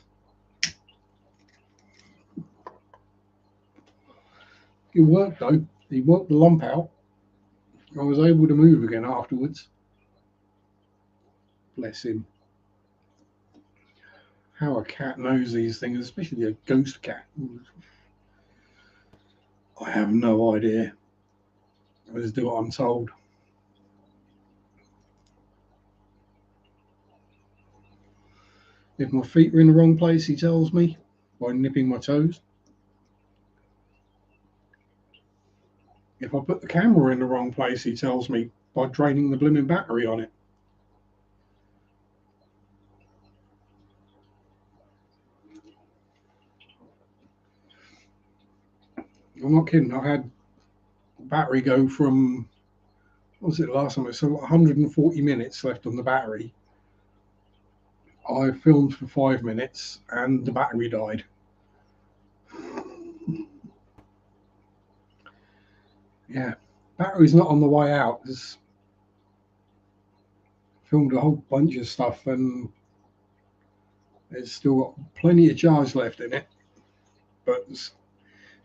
It worked though. He worked the lump out. I was able to move again afterwards. Bless him. How a cat knows these things, especially a ghost cat. I have no idea. I just do what I'm told. If my feet are in the wrong place, he tells me by nipping my toes. If I put the camera in the wrong place, he tells me by draining the blooming battery on it. I'm not kidding. I had battery go from, what was it last time? It's 140 minutes left on the battery. I filmed for 5 minutes and the battery died. Yeah, battery's not on the way out. It's filmed a whole bunch of stuff and it's still got plenty of charge left in it. But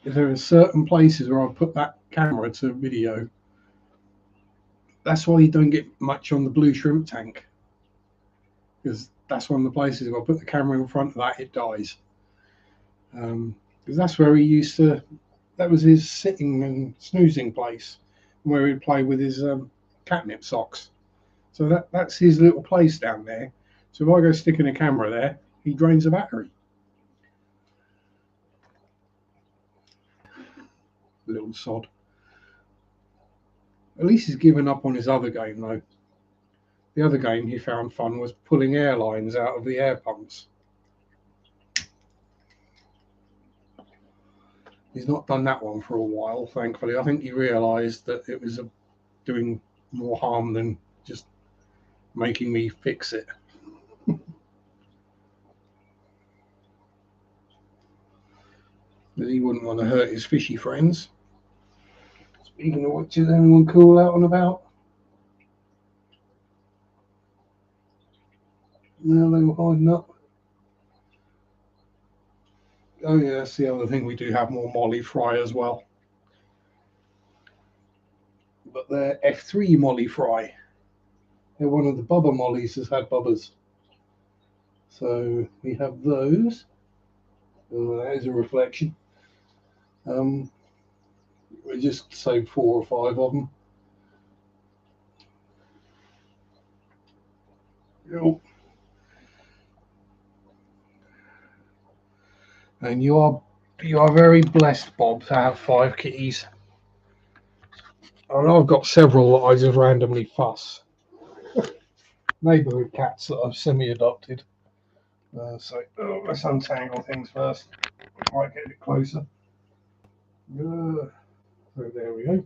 if there are certain places where I put that camera to video, that's why you don't get much on the blue shrimp tank, because that's one of the places if I put the camera in front of that, it dies. Because that's where he used to, that was his sitting and snoozing place where he'd play with his catnip socks. So that's his little place down there. So if I go sticking a camera there, he drains the battery. Little sod. At least he's given up on his other game though. The other game he found fun was pulling airlines out of the air pumps. He's not done that one for a while, thankfully. I think he realised that it was doing more harm than just making me fix it. But he wouldn't want to hurt his fishy friends. Speaking of which, is anyone cool out and about? No, they were hiding up. Oh yeah, that's the other thing. We do have more molly fry as well. But they're F3 molly fry. They're one of the Bubba mollies has had Bubbas. So we have those. That is a reflection. We just saved 4 or 5 of them. Yep. And you are very blessed, Bob, to have 5 kitties. And I've got several that I just randomly fuss. Neighbourhood cats that I've semi-adopted. So let's untangle things first. Might get a bit closer. So there we go.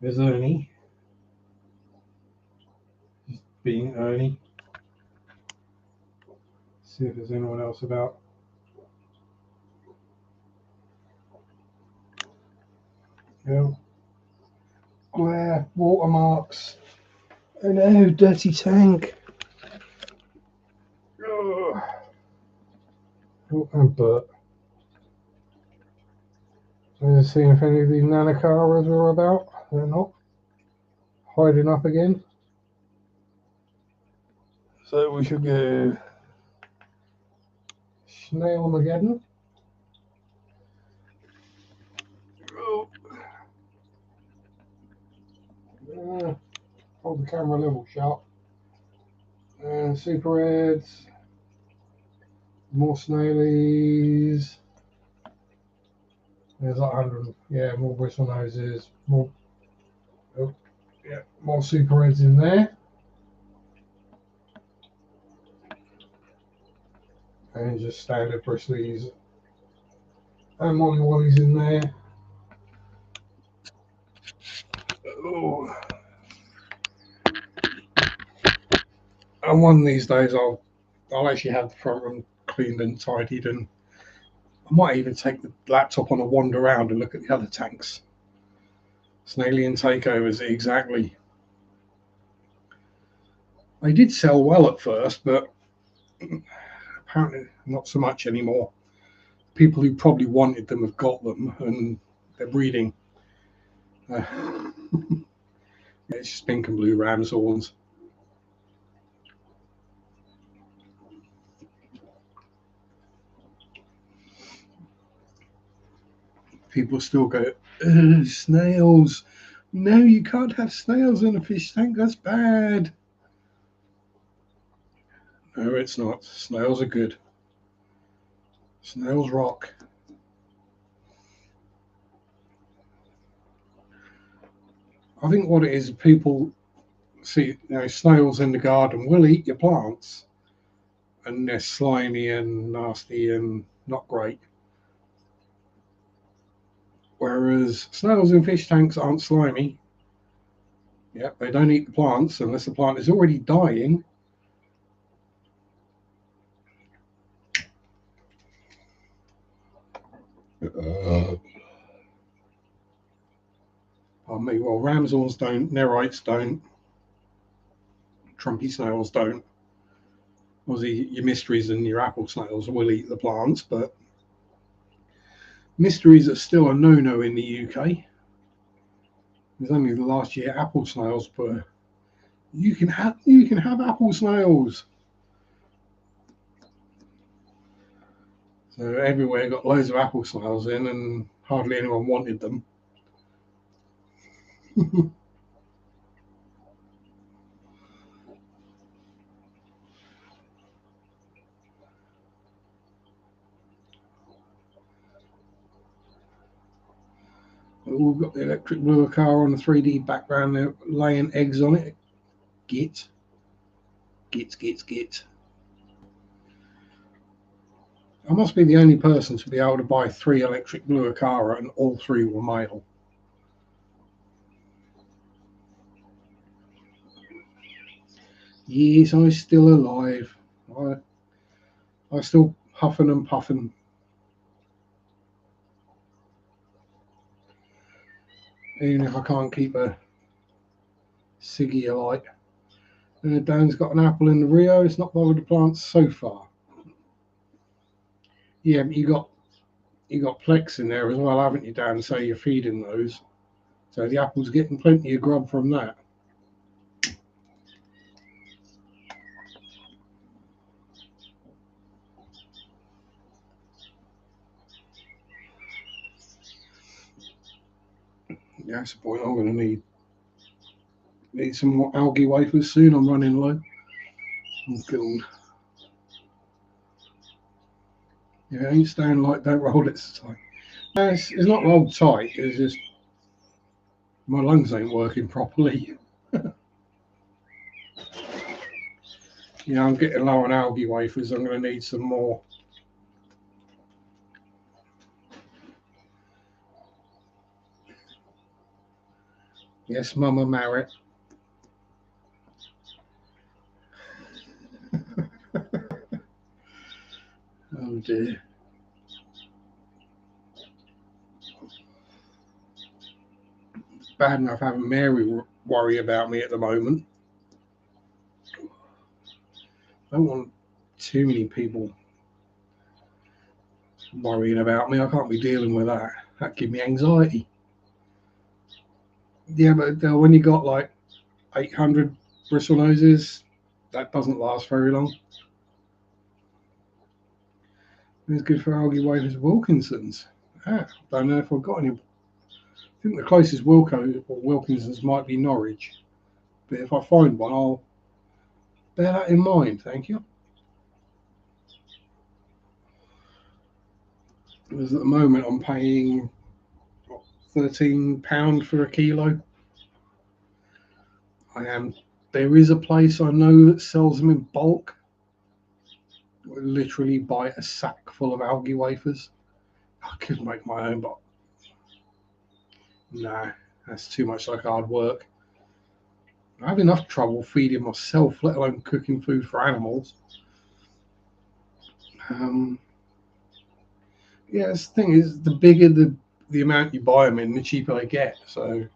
There's Ernie. Just being Ernie. See if there's anyone else about. Yeah. Glare, watermarks. Oh no, dirty tank. Oh, and Bert. Let's see if any of these nanacaras are about. They're not. Hiding up again. So we should go Snail-mageddon. Oh. Hold the camera level sharp. And super reds. More snailies. There's like 100. Yeah, more bristle noses. More. Oh, yeah, more super reds in there. And just standard bristlies. And molly wollies in there. Oh. And one of these days I'll actually have the front room cleaned and tidied, and I might even take the laptop on a wander around and look at the other tanks. Snailian takeovers, exactly. They did sell well at first, but apparently not so much anymore. People who probably wanted them have got them, and they're breeding. It's just pink and blue ram's horns. People still go, snails. No, you can't have snails in a fish tank. That's bad. No, it's not. Snails are good. Snails rock. I think what it is, people see, snails in the garden will eat your plants, and they're slimy and nasty and not great. Whereas snails in fish tanks aren't slimy. Yeah, they don't eat the plants unless the plant is already dying. Pardon me. Well, ramsors don't, nerites don't, trumpy snails don't. Obviously, your mysteries and your apple snails will eat the plants, but mysteries are still a no-no in the UK. There's only the last year apple snails, but you can have apple snails. So everywhere got loads of apple snails in, and hardly anyone wanted them. We've got the electric blue car on the 3D background. They're laying eggs on it. Git. I must be the only person to be able to buy 3 electric blue Acara, and all 3 were male. Yes, I'm still alive. I still huffing and puffing. Even if I can't keep a ciggy alight. And Dan's got an apple in the Rio. It's not bothered the plants so far. Yeah, but you got Plex in there as well, haven't you, Dan? So you're feeding those. So the apple's getting plenty of grub from that. Yeah, that's the point. I'm going to need some more algae wafers soon. I'm running low. I'm killed. Yeah, it ain't staying light. Don't roll it tight. No, it's not rolled tight. It's just my lungs ain't working properly. Yeah, I'm getting low on algae wafers. I'm going to need some more. Yes, Mama Marrett. Oh dear. Bad enough having Mary worry about me at the moment. I don't want too many people worrying about me. I can't be dealing with that. That gives me anxiety. Yeah, but when you got like 800 bristle noses, that doesn't last very long. It's good for algae wafers, Wilkinson's. Don't know if I've got any. I think the closest Wilco or Wilkinson's might be Norwich. But if I find one, I'll bear that in mind. Thank you. Because at the moment I'm paying £13 for a kilo. There is a place I know that sells them in bulk. I literally buy a sack full of algae wafers. I could make my own, but no, that's too much like hard work. I have enough trouble feeding myself, let alone cooking food for animals. Yeah, the thing is, the bigger the amount you buy them in, the cheaper they get. So,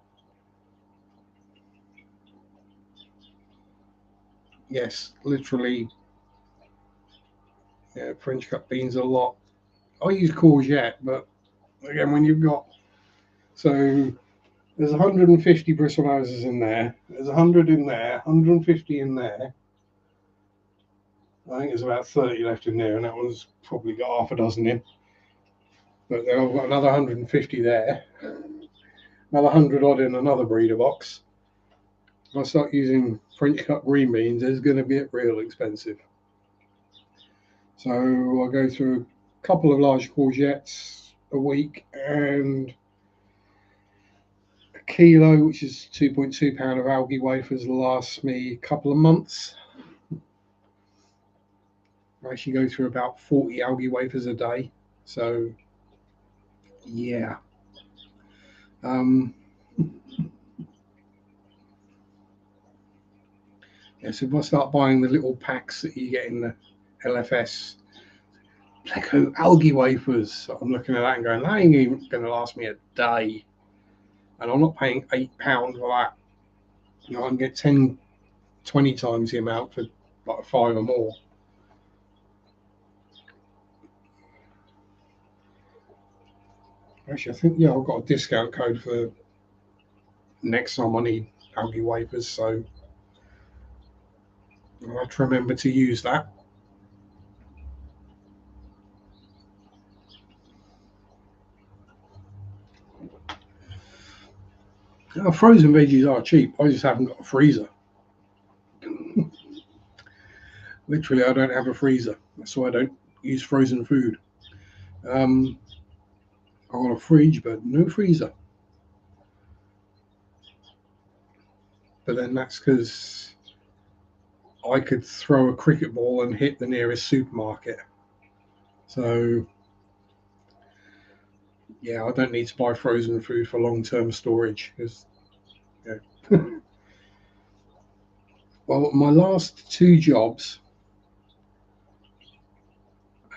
yes, literally, yeah, French cut beans a lot. I use courgette, but again, when you've got, so there's 150 bristle noses in there, there's 100 in there, 150 in there. I think there's about 30 left in there, and that one's probably got half a dozen in. But then I've got another 150 there, another 100 odd in another breeder box. If I start using French cut green beans, it's going to get real expensive. So I go through a couple of large courgettes a week and a kilo, which is 2.2 pound of algae wafers, lasts me a couple of months. I actually go through about 40 algae wafers a day. So yeah. So if I start buying the little packs that you get in the LFS Pleco algae wafers, I'm looking at that and going, that ain't even going to last me a day. And I'm not paying £8 for that. You know, I can get 10, 20 times the amount for like 5 or more. Actually, I think, yeah, I've got a discount code for next time I need algae wafers, so I'll have to remember to use that. Frozen veggies are cheap. I just haven't got a freezer. Literally, I don't have a freezer. That's why I don't use frozen food. I've got a fridge, but no freezer. But then that's because I could throw a cricket ball and hit the nearest supermarket. So, yeah, I don't need to buy frozen food for long-term storage. Because, yeah. Well, my last 2 jobs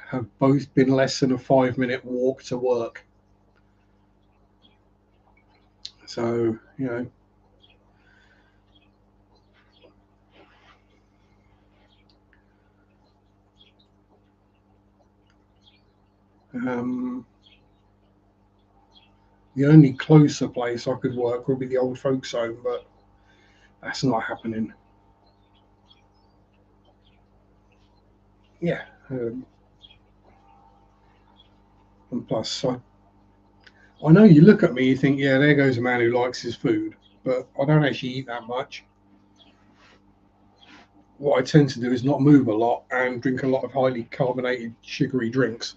have both been less than a 5-minute walk to work. So, you know, the only closer place I could work would be the old folks home, but that's not happening. Yeah. And plus, I know you look at me, you think, yeah, there goes a man who likes his food, but I don't actually eat that much. What I tend to do is not move a lot and drink a lot of highly carbonated, sugary drinks.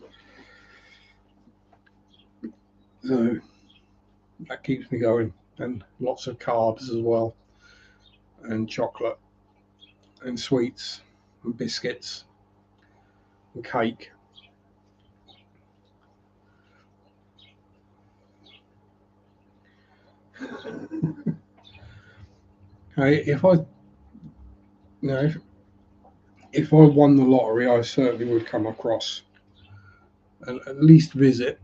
So that keeps me going, and lots of carbs as well, and chocolate, and sweets, and biscuits, and cake. Hey, if I, if I won the lottery, I certainly would come across and at least visit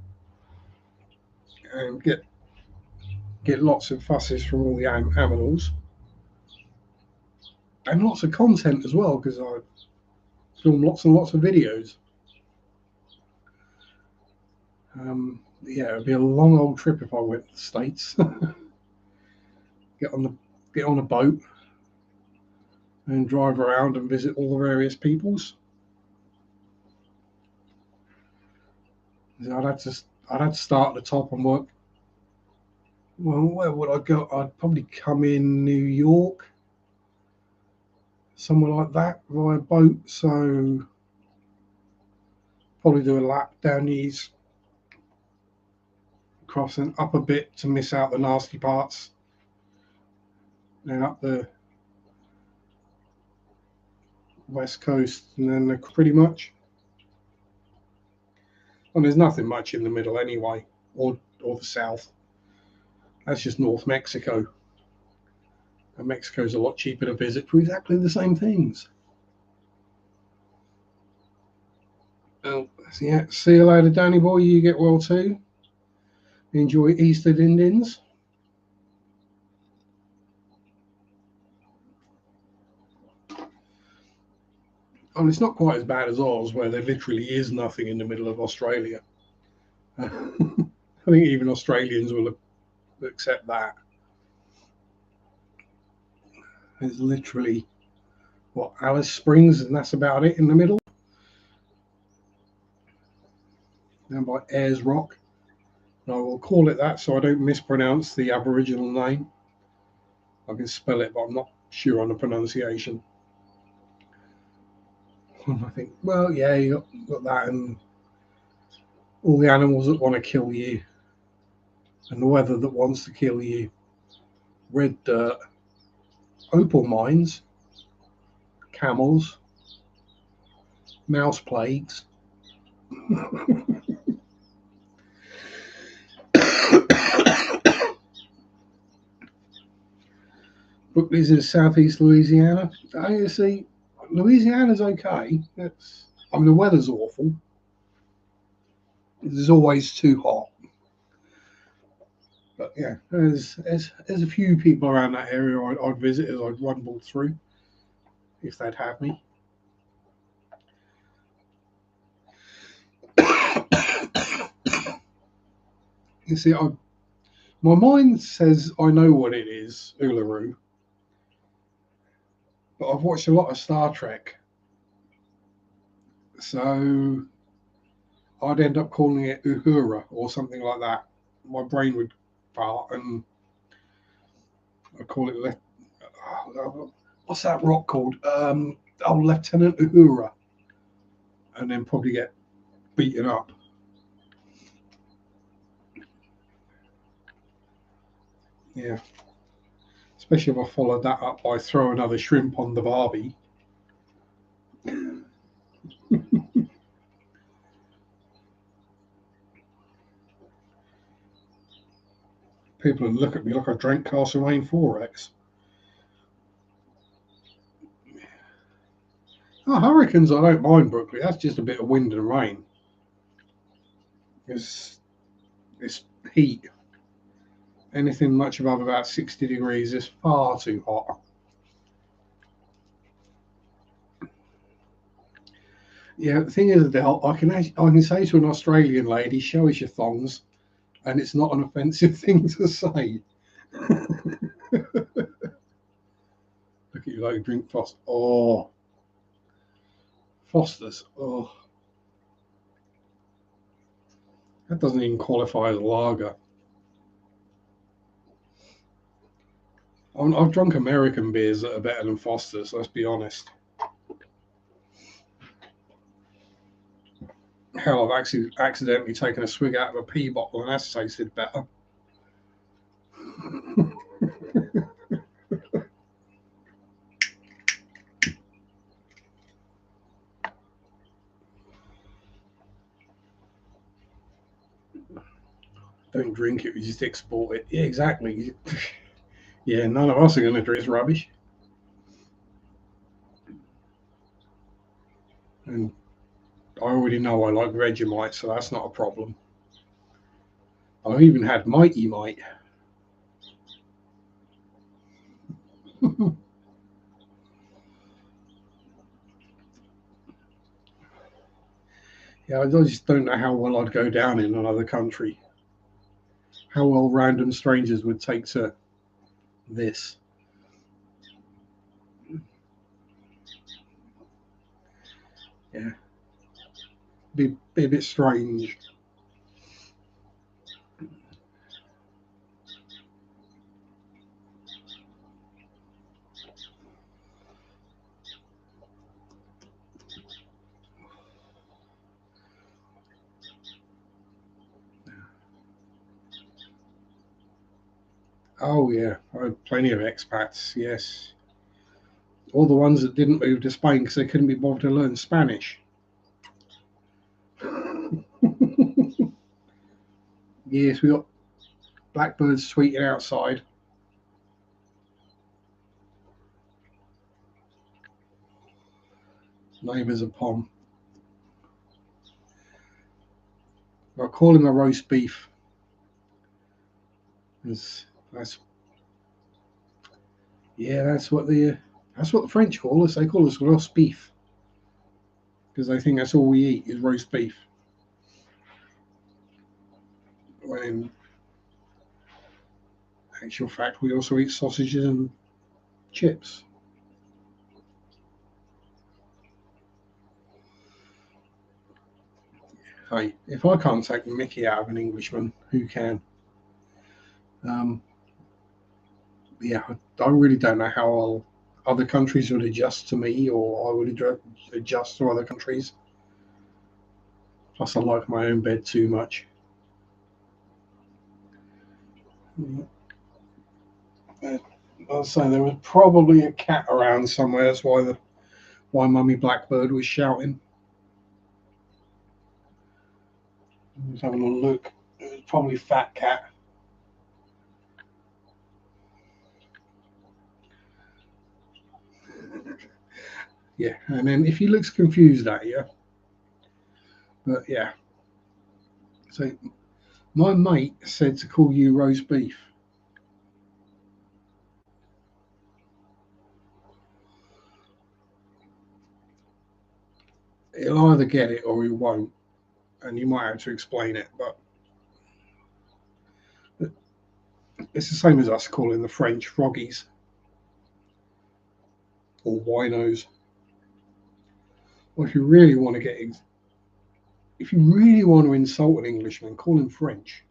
and get lots of fusses from all the animals and lots of content as well, because I film lots and lots of videos. Yeah, it'd be a long old trip if I went to the States. get on a boat and drive around and visit all the various peoples. I'd have to start at the top and work. Well, where would I go? I'd probably come in New York, somewhere like that, via boat. So probably do a lap down the east, crossing up a bit to miss out the nasty parts, then up the west coast, and then pretty much. And there's nothing much in the middle anyway, or the south. That's just North Mexico. And Mexico's a lot cheaper to visit for exactly the same things. Oh, so yeah, see you later, Danny boy. You get well too. Enjoy Easter din-dins. And it's not quite as bad as Oz, where there literally is nothing in the middle of Australia. I think even Australians will accept that. There's literally, Alice Springs, and that's about it in the middle. Down by Ayers Rock. And I will call it that so I don't mispronounce the Aboriginal name. I can spell it, but I'm not sure on the pronunciation. I think, well, yeah, you got that, and all the animals that want to kill you, and the weather that wants to kill you, red dirt, opal mines, camels, mouse plagues. Brooklyn's in southeast Louisiana. You see, Louisiana's okay. The weather's awful. It's always too hot. But yeah, there's a few people around that area I'd visit as I'd rumble through, if they'd have me. You see, my mind says I know what it is, Uluru, but I've watched a lot of Star Trek, so I'd end up calling it Uhura or something like that. My brain would fart, and I'd call it what's that rock called? Lieutenant Uhura, and then probably get beaten up. Yeah. Especially if I followed that up by throw another shrimp on the Barbie. People would look at me like I drank Castlemaine 4X. Oh, hurricanes, I don't mind, Brooklyn. That's just a bit of wind and rain. It's heat. Anything much above about 60 degrees is far too hot. Yeah, the thing is, Adele, I can say to an Australian lady, "Show us your thongs," and it's not an offensive thing to say. Look at you like drink Foster. Oh, Foster's. Oh, that doesn't even qualify as a lager. I've drunk American beers that are better than Foster's. Let's be honest. Hell, I've actually accidentally taken a swig out of a pea bottle, and that's tasted better. Don't drink it, we just export it. Yeah, exactly. Yeah, none of us are going to drink rubbish. And I already know I like Vegemite, so that's not a problem. I've even had Mighty Mite. Yeah, Yeah, I just don't know how well I'd go down in another country. How well random strangers would take to this. Yeah, be a bit strange. Oh yeah, I had plenty of expats. Yes, all the ones that didn't move to Spain because they couldn't be bothered to learn Spanish. Yes, we got blackbirds tweeting outside. Neighbours are pom. I call him a roast beef. That's yeah, that's what the French call us. They call us roast beef because they think that's all we eat is roast beef. When in actual fact, we also eat sausages and chips. Hey, if I can't take the Mickey out of an Englishman, who can? Um, yeah, I really don't know how other countries would adjust to me, or I would adjust to other countries. Plus, I like my own bed too much. I'll say there was probably a cat around somewhere. That's why Mummy Blackbird was shouting. I was having a look. It was probably Fat Cat. Yeah, and then if he looks confused at you, but yeah. So my mate said to call you roast beef. He'll either get it or he won't, and you might have to explain it. But it's the same as us calling the French froggies or winos. Or if you really want to insult an Englishman, call him French.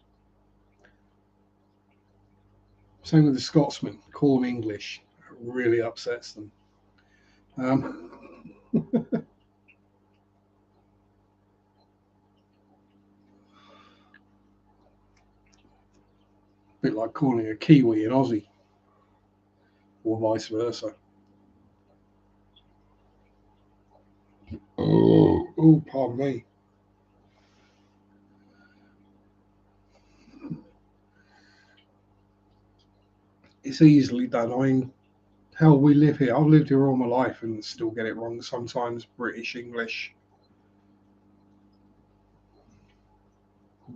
Same with the Scotsman, call them English. It really upsets them. Um, a bit like calling a Kiwi an Aussie, or vice versa. Oh, pardon me. It's easily done. I mean, hell, we live here. I've lived here all my life and still get it wrong sometimes. British, English,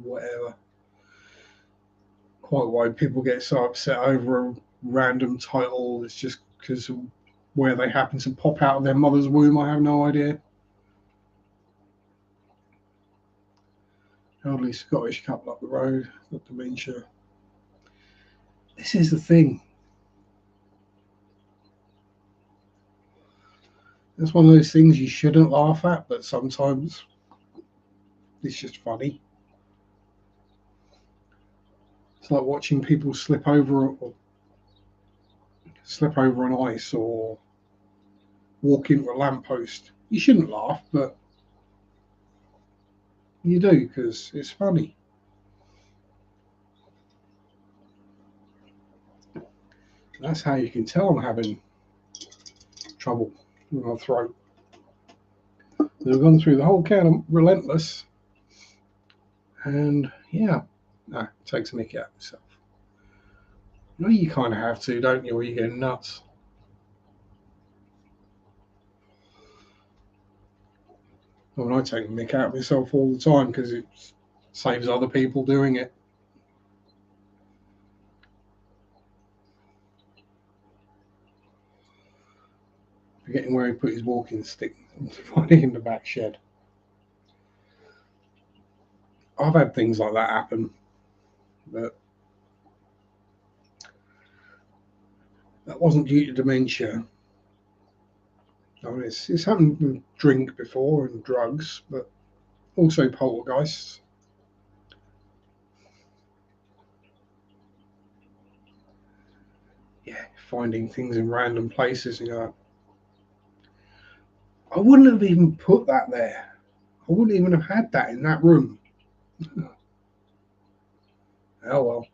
whatever. Quite why people get so upset over a random title. It's just because of where they happen to pop out of their mother's womb. I have no idea. Elderly Scottish couple up the road, got dementia. This is the thing. It's one of those things you shouldn't laugh at, but sometimes it's just funny. It's like watching people slip over on ice or walk into a lamppost. You shouldn't laugh, but you do because it's funny. That's how you can tell I'm having trouble with my throat. They've gone through the whole can of Relentless, and yeah, no, it takes a mickey out of yourself. No, you kind of have to, don't you, or you get nuts. I mean, I take a mick out of myself all the time because it saves other people doing it. Forgetting where he put his walking stick, finding in the back shed. I've had things like that happen, but that wasn't due to dementia. I mean, it's happened with drink before and drugs, but also poltergeists. Yeah, finding things in random places and go, I wouldn't have even put that there. I wouldn't even have had that in that room. Oh well.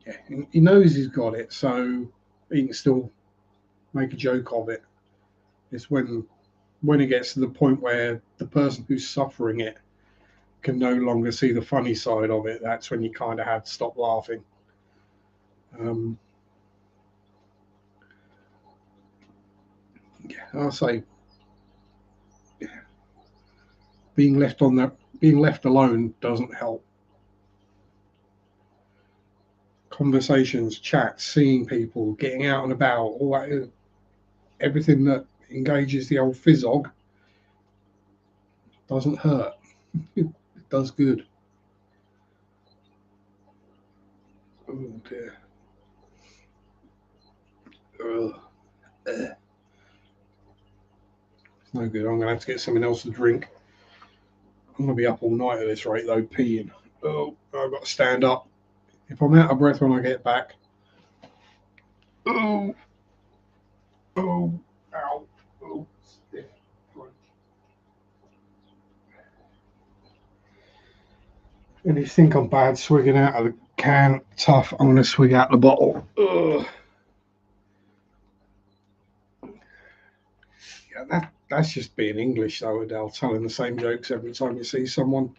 Yeah, he knows he's got it, so he can still make a joke of it. It's when it gets to the point where the person who's suffering it can no longer see the funny side of it. That's when you kind of have to stop laughing. Um, yeah, I'll say being left alone doesn't help. Conversations, chats, seeing people, getting out and about, all that, everything that engages the old physog doesn't hurt. It does good. Oh dear. Ugh. No good. I'm going to have to get something else to drink. I'm going to be up all night at this rate, though, peeing. Oh, I've got to stand up. If I'm out of breath when I get back. Oh, oh, ow, oh, stiff. And you think I'm bad swigging out of the can? Tough. I'm going to swig out the bottle. Ugh. Yeah, that's just being English, though, Adele, telling the same jokes every time you see someone.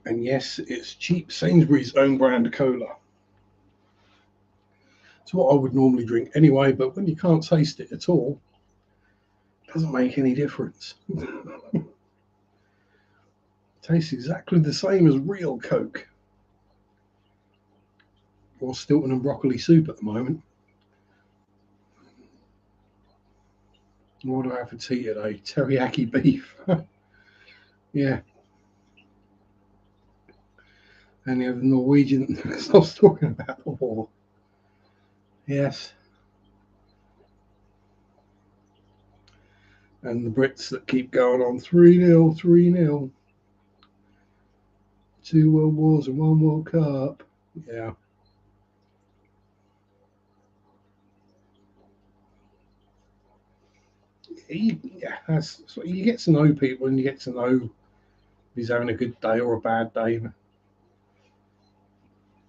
And yes, it's cheap Sainsbury's own brand cola. It's what I would normally drink anyway, but when you can't taste it at all, it doesn't make any difference. It tastes exactly the same as real Coke or Stilton and broccoli soup at the moment. What do I have for tea today? Teriyaki beef. Yeah. And the Norwegian stops talking about the war. Yes. And the Brits that keep going on 3-0, 3-0. 2 World Wars and 1 World Cup. Yeah. Yeah, so you get to know people and you get to know if he's having a good day or a bad day.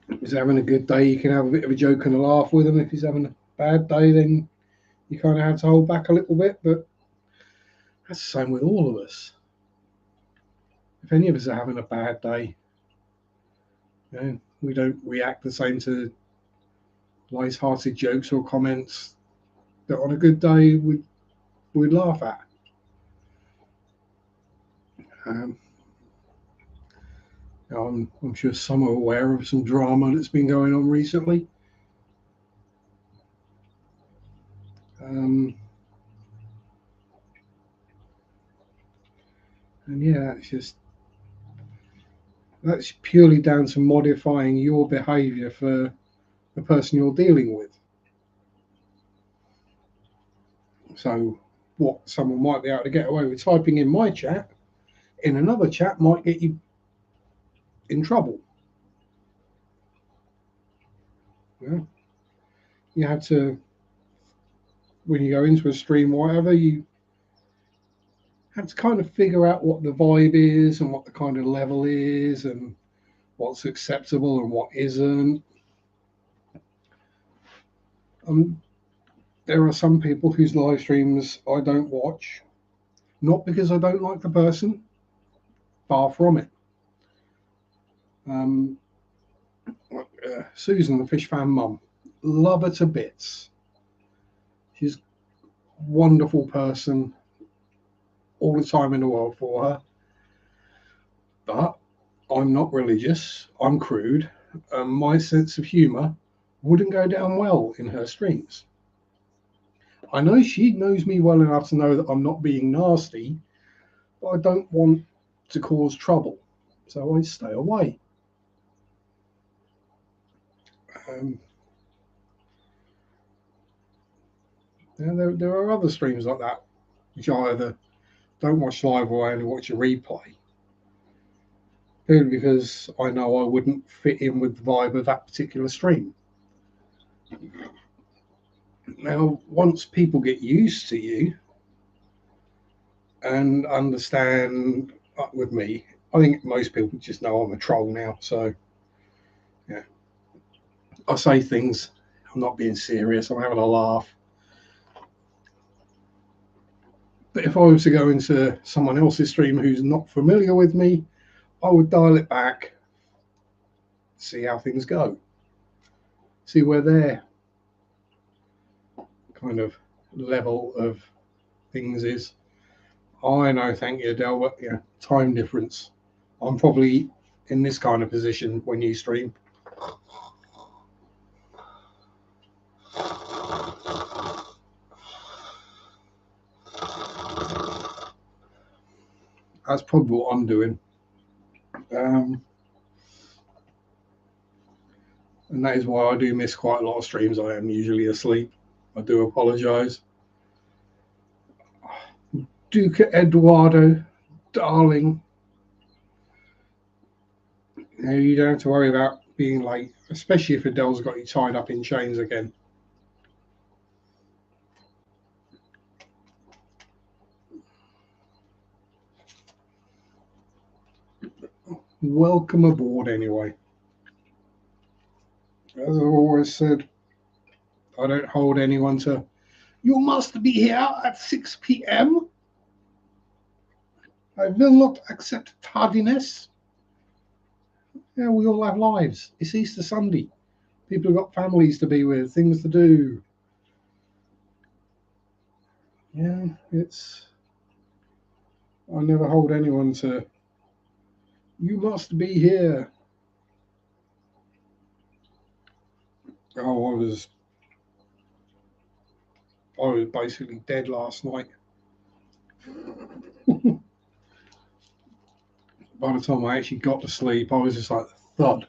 If he's having a good day, you can have a bit of a joke and a laugh with him. If he's having a bad day, then you kind of have to hold back a little bit. But that's the same with all of us. If any of us are having a bad day, we don't react the same to light-hearted jokes or comments that on a good day we'd laugh at. Um, I'm sure some are aware of some drama that's been going on recently. Um, and yeah, that's purely down to modifying your behaviour for the person you're dealing with. So, what someone might be able to get away with typing in my chat, in another chat might get you in trouble. Yeah? You have to, when you go into a stream or whatever, you have to kind of figure out what the vibe is and what the kind of level is and what's acceptable and what isn't. There are some people whose live streams I don't watch, not because I don't like the person, far from it. Susan, the fish fan mum, love her to bits. She's a wonderful person, all the time in the world for her. But I'm not religious, I'm crude, and my sense of humour wouldn't go down well in her streams. I know she knows me well enough to know that I'm not being nasty, but I don't want to cause trouble, so I stay away. There are other streams like that, which I either don't watch live or I only watch a replay. Purely because I know I wouldn't fit in with the vibe of that particular stream. Now, once people get used to you and understand with me, I think most people just know I'm a troll now. So, yeah, I say things. I'm not being serious. I'm having a laugh. But if I was to go into someone else's stream who's not familiar with me, I would dial it back, see how things go, see where their kind of level of things is. I know, thank you, Adele, but yeah, time difference. I'm probably in this kind of position when you stream. That's probably what I'm doing. And that is why I do miss quite a lot of streams. I am usually asleep. I do apologise. Duca Eduardo, darling. You don't have to worry about being late, especially if Adele's got you tied up in chains again. Welcome aboard anyway. As I've always said, I don't hold anyone to, you must be here at 6 p.m. I will not accept tardiness. Yeah, we all have lives. It's Easter Sunday. People have got families to be with, things to do. Yeah, I never hold anyone to, you must be here. Oh, I was basically dead last night. By the time I actually got to sleep, I was just like thud.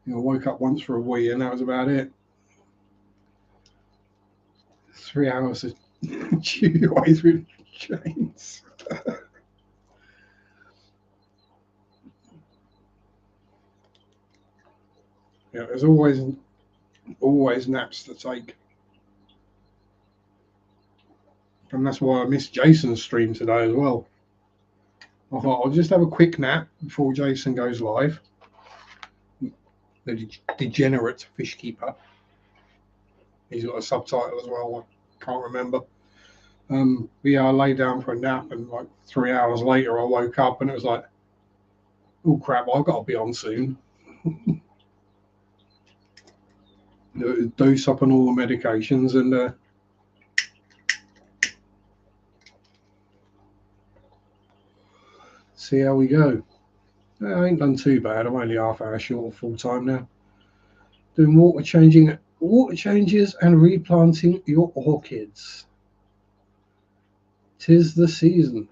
I woke up once for a wee, and that was about it. 3 hours of chew your way through the chains. Yeah, there's always naps to take. And that's why I missed Jason's stream today as well. I thought I'll just have a quick nap before Jason goes live. The degenerate fish keeper. He's got a subtitle as well. I can't remember. I lay down for a nap, and like 3 hours later, I woke up and it was like, oh crap, I've got to be on soon. Dose up on all the medications and see how we go. I ain't done too bad. I'm only half hour short of full time now. Doing water changes and replanting your orchids. 'Tis the season.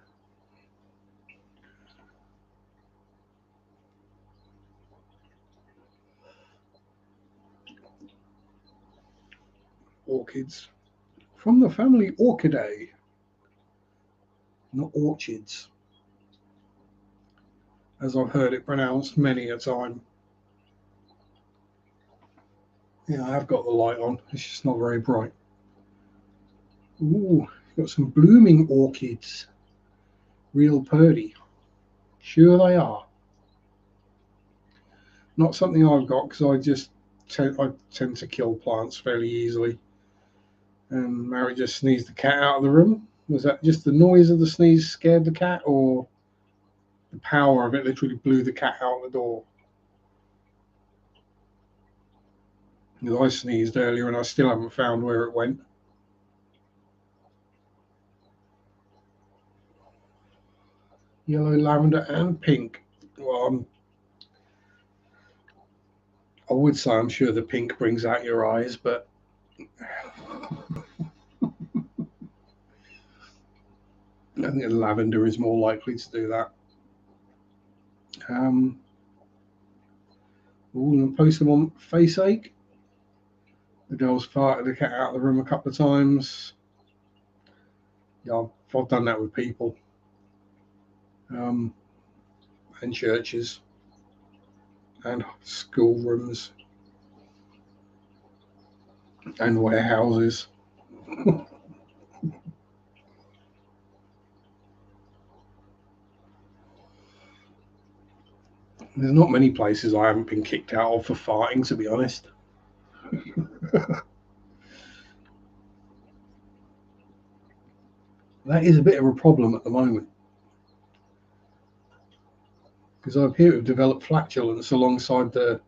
Orchids from the family Orchidae, not orchids, as I've heard it pronounced many a time. Yeah, I have got the light on. It's just not very bright. Ooh, got some blooming orchids. Real purdy. Sure they are. Not something I've got because I tend to kill plants fairly easily. And Mary just sneezed the cat out of the room. Was that just the noise of the sneeze scared the cat, or the power of it literally blew the cat out the door? Because I sneezed earlier and I still haven't found where it went. Yellow, lavender, and pink. Well, I would say I'm sure the pink brings out your eyes, but I think the lavender is more likely to do that. We're going to post them on face ache. The girls farted the cat out of the room a couple of times. Yeah, I've done that with people. And churches and schoolrooms and warehouses. There's not many places I haven't been kicked out of for farting, to be honest. That is a bit of a problem at the moment, because I appear to have developed flatulence alongside the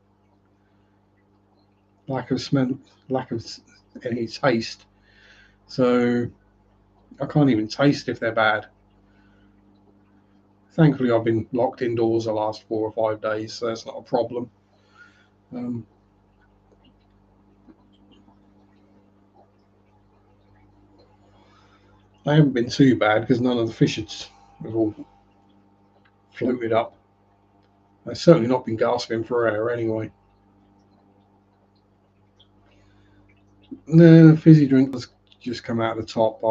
lack of smell, lack of any taste. So I can't even taste if they're bad. Thankfully, I've been locked indoors the last 4 or 5 days, so that's not a problem. They haven't been too bad because none of the fish have all floated up. They've certainly not been gasping for air anyway. The fizzy drink has just come out of the top.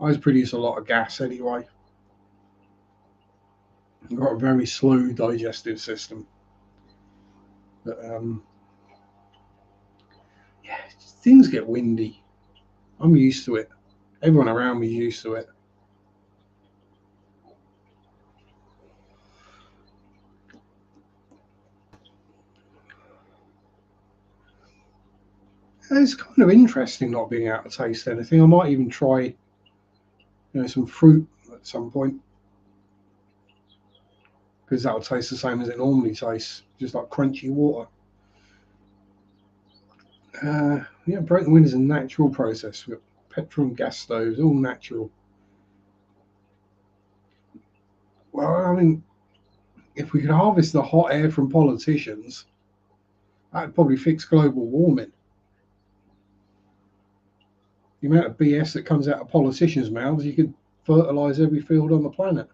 I produce a lot of gas anyway. I've got a very slow digestive system. But yeah, things get windy. I'm used to it. Everyone around me is used to it. It's kind of interesting not being able to taste anything. I might even try, some fruit at some point, because that'll taste the same as it normally tastes, just like crunchy water. Breaking wind is a natural process. We've got petrol and gas stoves, all natural. Well, I mean, if we could harvest the hot air from politicians, that'd probably fix global warming. The amount of BS that comes out of politicians' mouths, you could fertilise every field on the planet.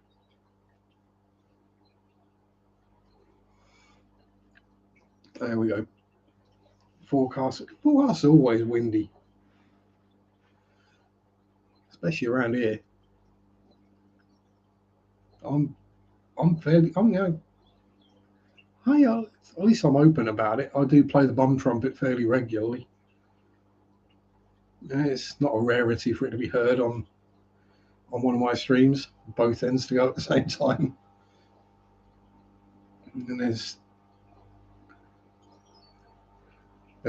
There we go. Forecasts are always windy, especially around here. I'm fairly, at least I'm open about it. I do play the bum trumpet fairly regularly. It's not a rarity for it to be heard on one of my streams. Both ends to go at the same time. And there's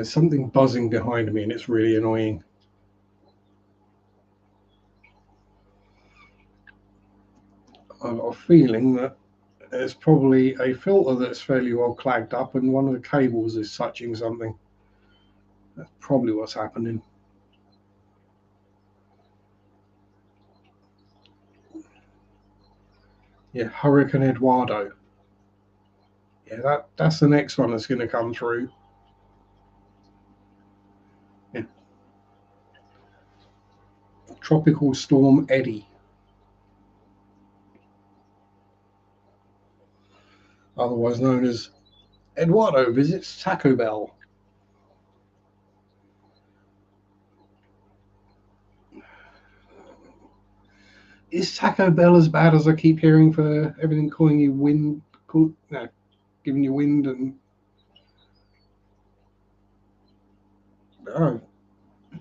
something buzzing behind me, and it's really annoying. I've got a feeling that there's probably a filter that's fairly well clagged up, and one of the cables is touching something. That's probably what's happening. Yeah, Hurricane Eduardo. Yeah, that's the next one that's going to come through. Yeah. Tropical Storm Eddie, otherwise known as Eduardo visits Taco Bell. Is Taco Bell as bad as I keep hearing for everything calling you wind? Giving you wind and oh,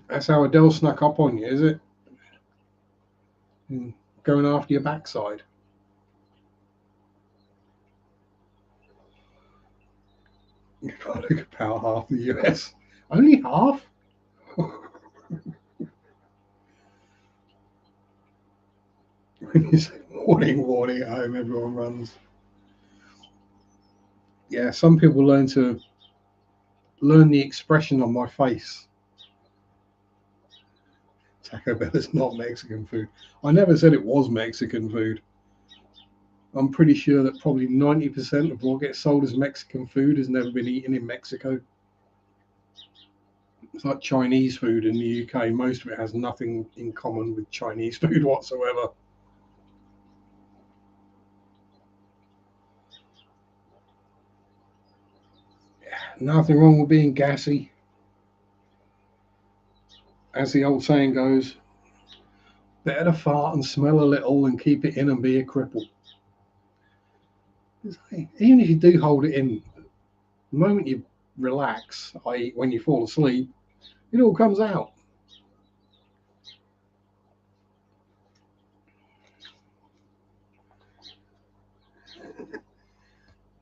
that's how Adele snuck up on you, is it? And going after your backside. You can't look about half the US. Only half? When you say warning at home, everyone runs. Yeah, some people learn to learn the expression on my face. Taco Bell is not Mexican food. I never said it was Mexican food. I'm pretty sure that probably 90% of what gets sold as Mexican food has never been eaten in Mexico. It's like Chinese food in the UK. Most of it has nothing in common with Chinese food whatsoever. Nothing wrong with being gassy. As the old saying goes, better to fart and smell a little than keep it in and be a cripple. Even if you do hold it in, the moment you relax, i.e. when you fall asleep, it all comes out.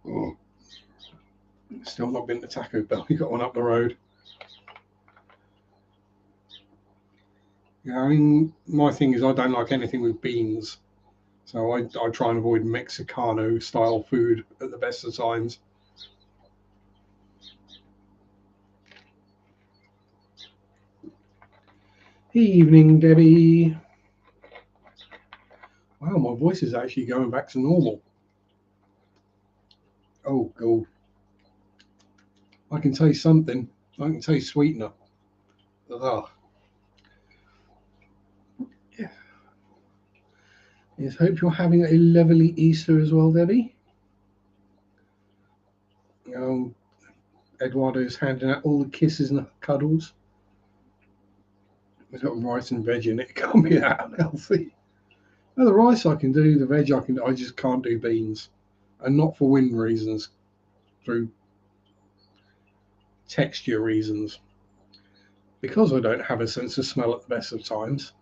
Oh. Still not been to Taco Bell. You got one up the road. Yeah, I mean, my thing is I don't like anything with beans, so I try and avoid Mexicano style food at the best of times. Evening, Debbie. Wow, my voice is actually going back to normal. Oh, God. I can taste something. I can taste sweetener. Ugh. Yeah. Yes, hope you're having a lovely Easter as well, Debbie. Eduardo's handing out all the kisses and the cuddles. It's got rice and veg in it. It can't be that unhealthy. No, the rice I can do, the veg I can do. I just can't do beans. And not for wind reasons, through texture reasons. Because I don't have a sense of smell at the best of times,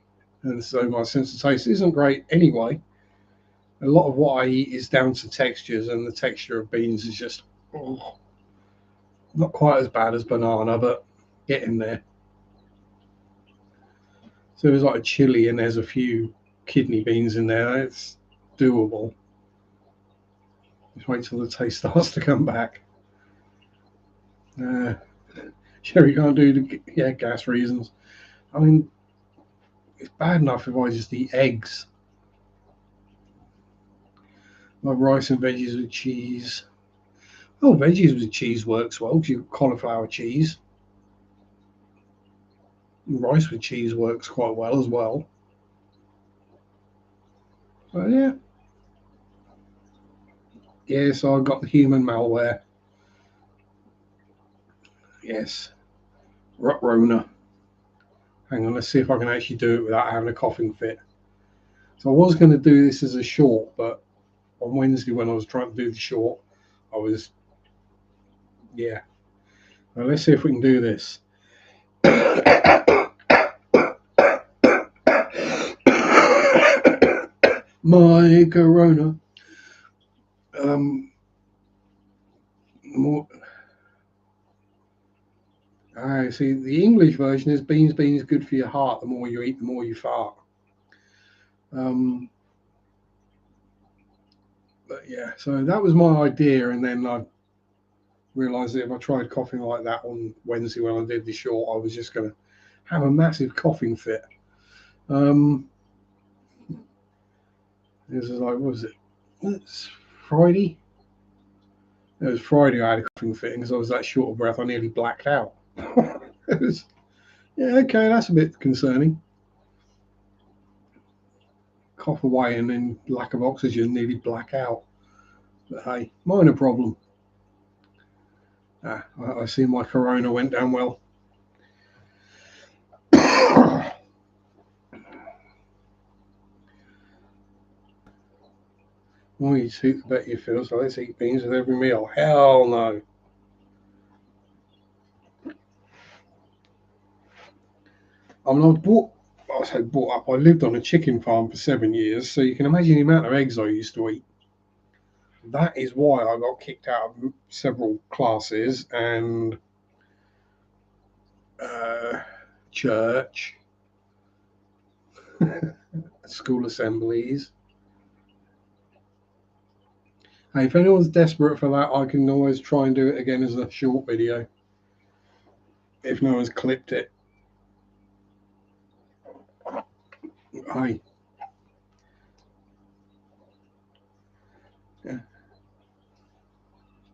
and so my sense of taste isn't great anyway. A lot of what I eat is down to textures, and the texture of beans is just not quite as bad as banana, but getting there. So there's like a chili and there's a few kidney beans in there. It's doable. Just wait till the taste starts to come back. Sherry can't do the gas reasons. I mean, it's bad enough if I just eat eggs. Like rice and veggies with cheese. Oh, veggies with cheese works well because you've cauliflower cheese. Rice with cheese works quite well as well. So yeah. Yeah, so I've got the human malware. Yes. Rona. Hang on, let's see if I can actually do it without having a coughing fit. So I was going to do this as a short, but on Wednesday when I was trying to do the short, I was, yeah. Well, let's see if we can do this. My Corona. More. I see. The English version is beans good for your heart. The more you eat, the more you fart. But yeah, so that was my idea, and then I realised that if I tried coughing like that on Wednesday when I did the short, I was just going to have a massive coughing fit. This is like, what was it? It's Friday. It was Friday. I had a coughing fit because I was that short of breath. I nearly blacked out. It was, yeah, okay, that's a bit concerning. Cough away and then lack of oxygen, nearly black out. But hey, minor problem. I see my Corona went down well. More you eat, the better you feel. So let's eat beans with every meal. Hell no. I mean, I lived on a chicken farm for 7 years, so you can imagine the amount of eggs I used to eat. That is why I got kicked out of several classes and church, school assemblies. Hey, if anyone's desperate for that, I can always try and do it again as a short video. if no one's clipped it. Aye. Yeah.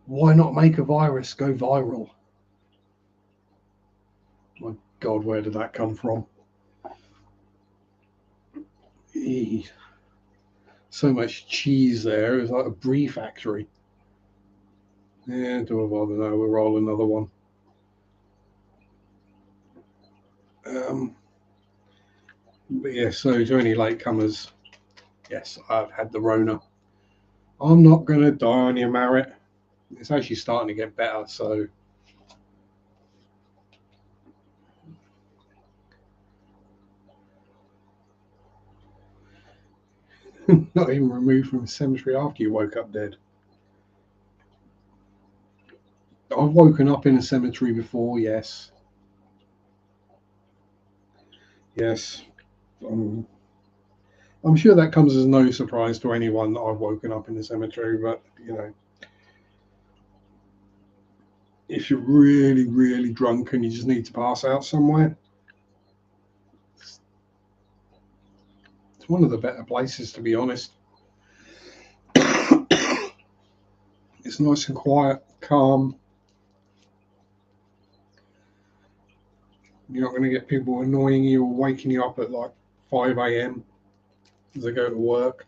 Why not make a virus go viral? My God, where did that come from? Eee. So much cheese there. It's like a brie factory. Yeah, do I bother now? We'll roll another one. But yeah, so to any latecomers, yes, I've had the Rona. I'm not going to die on you, Marriott. It's actually starting to get better, so. Not even removed from the cemetery after you woke up dead. I've woken up in a cemetery before, yes. Yes. I'm sure that comes as no surprise to anyone that I've woken up in the cemetery, but, you know, if you're really, really drunk and you just need to pass out somewhere, it's one of the better places, to be honest. It's nice and quiet, calm. You're not going to get people annoying you or waking you up at like 5 a.m. as they go to work.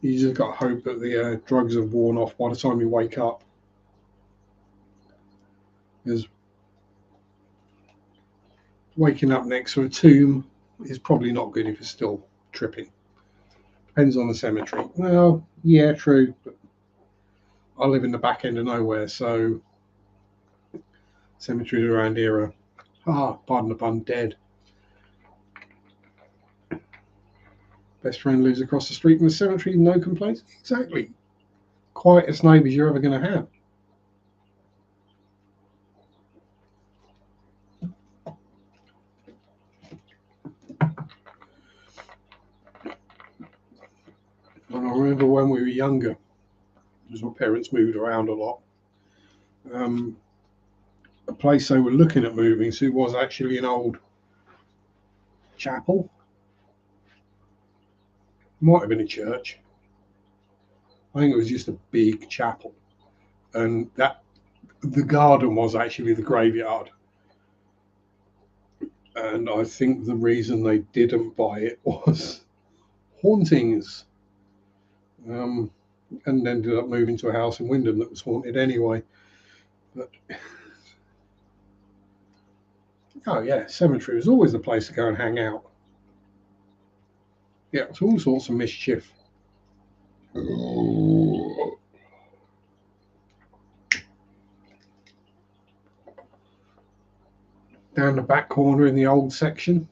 You just got to hope that the drugs have worn off by the time you wake up. Because waking up next to a tomb is probably not good if you're still tripping. Depends on the cemetery. Well, yeah, true. But I live in the back end of nowhere, so cemeteries around here are, pardon the pun, dead. Best friend lives across the street from the cemetery, no complaints. Exactly. Quietest neighbours you're ever going to have. And I remember when we were younger, because my parents moved around a lot, a place they were looking at moving to was actually an old chapel. Might have been a church. I think it was just a big chapel. And that the garden was actually the graveyard. And I think the reason they didn't buy it was hauntings. And ended up moving to a house in Wyndham that was haunted anyway. But oh yeah, cemetery was always the place to go and hang out. Yeah, it's all sorts of mischief. Down the back corner in the old section.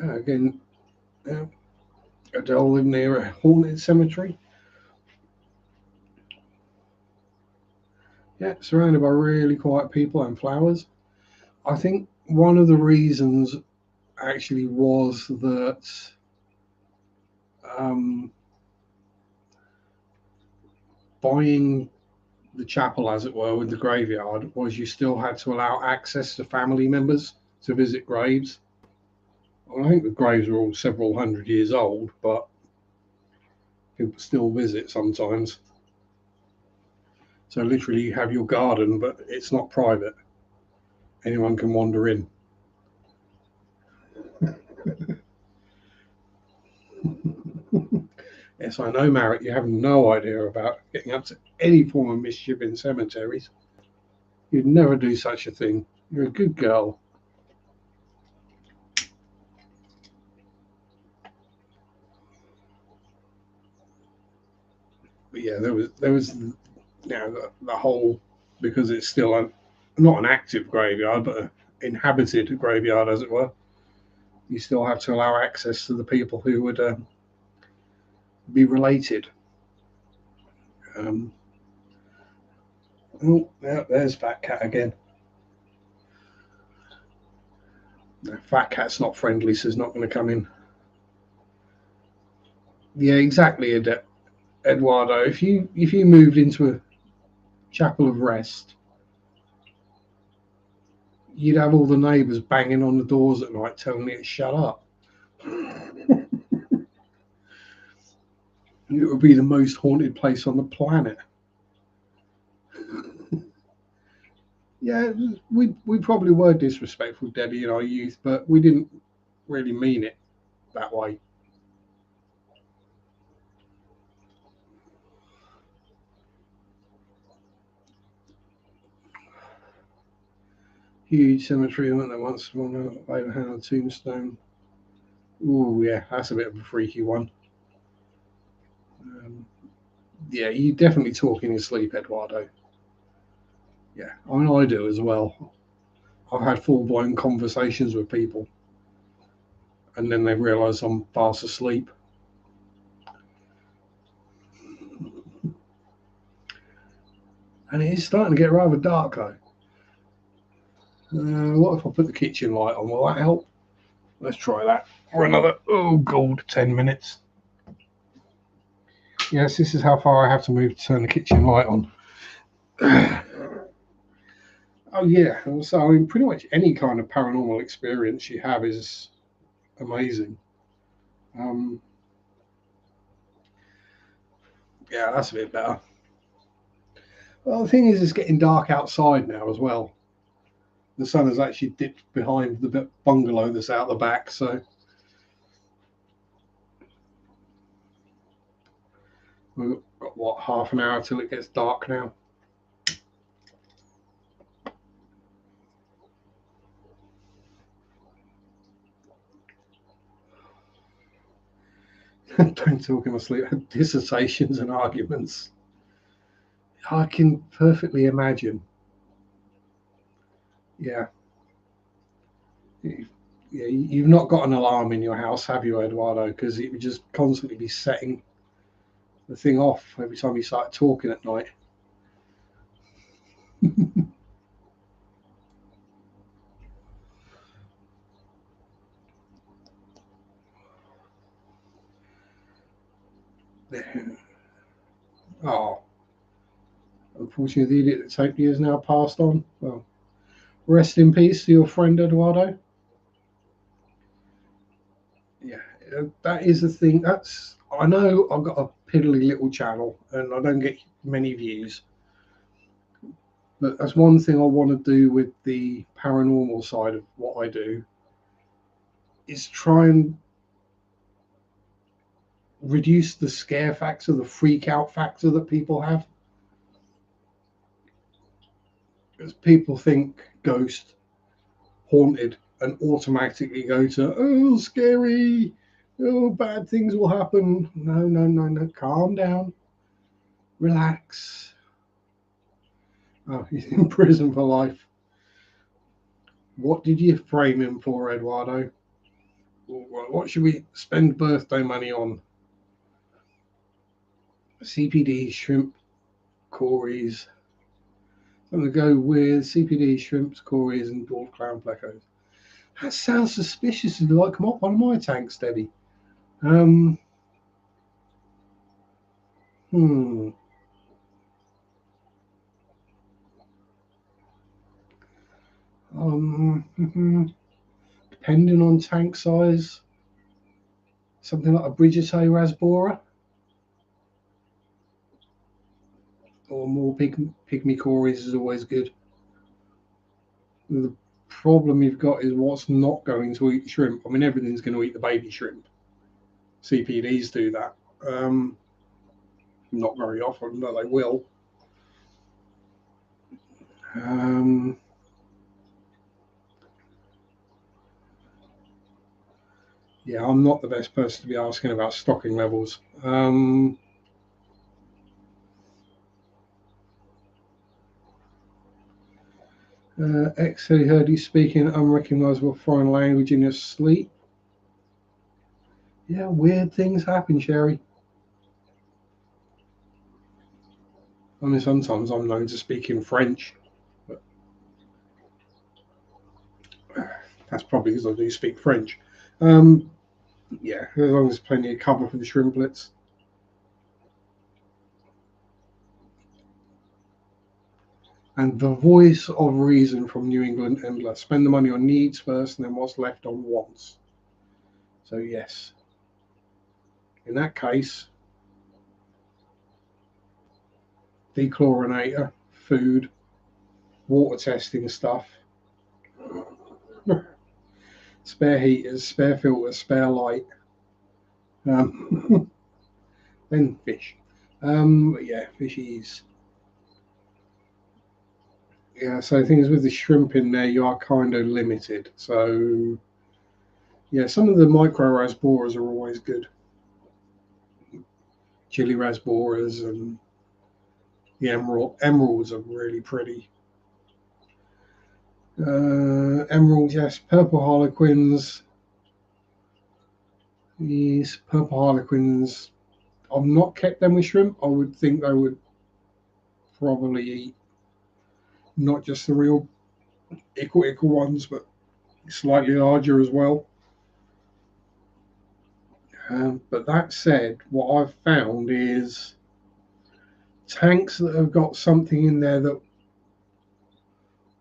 Again, Adele lived near a haunted cemetery. Yeah, surrounded by really quiet people and flowers. I think one of the reasons actually was that buying the chapel, as it were, with the graveyard, was you still had to allow access to family members to visit graves. Well, I think the graves are all several hundred years old, but people still visit sometimes. So literally you have your garden, but it's not private. Anyone can wander in. Yes, I know, Marriott, you have no idea about getting up to any form of mischief in cemeteries. You'd never do such a thing. You're a good girl. But yeah, there was the whole, because it's still not an active graveyard, but an inhabited graveyard, as it were. You still have to allow access to the people who would be related. Oh, there's Fat Cat again. No, Fat Cat's not friendly, so he's not going to come in. Yeah, exactly, Eduardo. If you moved into a chapel of rest, you'd have all the neighbours banging on the doors at night telling you to shut up. It would be the most haunted place on the planet. Yeah, we probably were disrespectful, Debbie, in our youth, but we didn't really mean it that way. Huge cemetery, wasn't there once? One overhang tombstone. Oh yeah, that's a bit of a freaky one. Um, yeah, you definitely talk in your sleep, Eduardo. Yeah, I mean I do as well. I've had full blown conversations with people, and then they realise I'm fast asleep. And it is starting to get rather dark though. What if I put the kitchen light on? Will that help? Let's try that for another, oh god, 10 minutes. Yes, this is how far I have to move to turn the kitchen light on. Oh yeah, so I mean, pretty much any kind of paranormal experience you have is amazing. Um, yeah, that's a bit better. Well, the thing is, it's getting dark outside now as well. The sun has actually dipped behind the bungalow that's out the back, so we've got what, half an hour till it gets dark now. Don't talk in my sleep. Dissertations and arguments. I can perfectly imagine. Yeah. Yeah, you've not got an alarm in your house, have you, Eduardo? Because it would just constantly be setting the thing off every time you start talking at night. Oh, unfortunately, the idiot that Totally has now passed on. Well, rest in peace to your friend Eduardo. Yeah, that is the thing. That's, I know I've got a piddly little channel and I don't get many views, but that's one thing I want to do with the paranormal side of what I do is try and reduce the scare factor, the freak out factor that people have. Because people think ghost, haunted, and automatically go to, oh, scary, oh, bad things will happen. No, no, no, no. Calm down, relax. Oh, he's in prison for life. What did you frame him for, Eduardo? What should we spend birthday money on? CPD, shrimp, Corys. I'm going to go with CPD, shrimps, Corys, and dwarf clown plecos. That sounds suspiciously like one of my tanks, Steady. Um, hmm. Depending on tank size, something like a Brigitay Rasbora or more pygmy Corys is always good. The problem you've got is what's not going to eat shrimp. I mean, everything's going to eat the baby shrimp. CPDs do that. Not very often, but they will. Um, yeah, I'm not the best person to be asking about stocking levels. X said he heard you speaking unrecognizable foreign language in your sleep. Yeah, weird things happen, Sherry. I mean, sometimes I'm known to speak in French, but that's probably because I do speak French. Yeah, as long as there's plenty of cover for the shrimplets. And the voice of reason from New England Endler: spend the money on needs first and then what's left on wants. So yes, in that case, dechlorinator, food, water testing stuff, spare heaters, spare filters, spare light, then fish. Yeah, fishies. Yeah, so things with the shrimp in there, you are kind of limited. So yeah, some of the micro rasboras are always good. Chili rasboras and the emeralds are really pretty. Emeralds, yes. Purple harlequins. These purple harlequins, I've not kept them with shrimp. I would think they would probably eat not just the real ickle ones, but slightly larger as well. But that said, what I've found is tanks that have got something in there that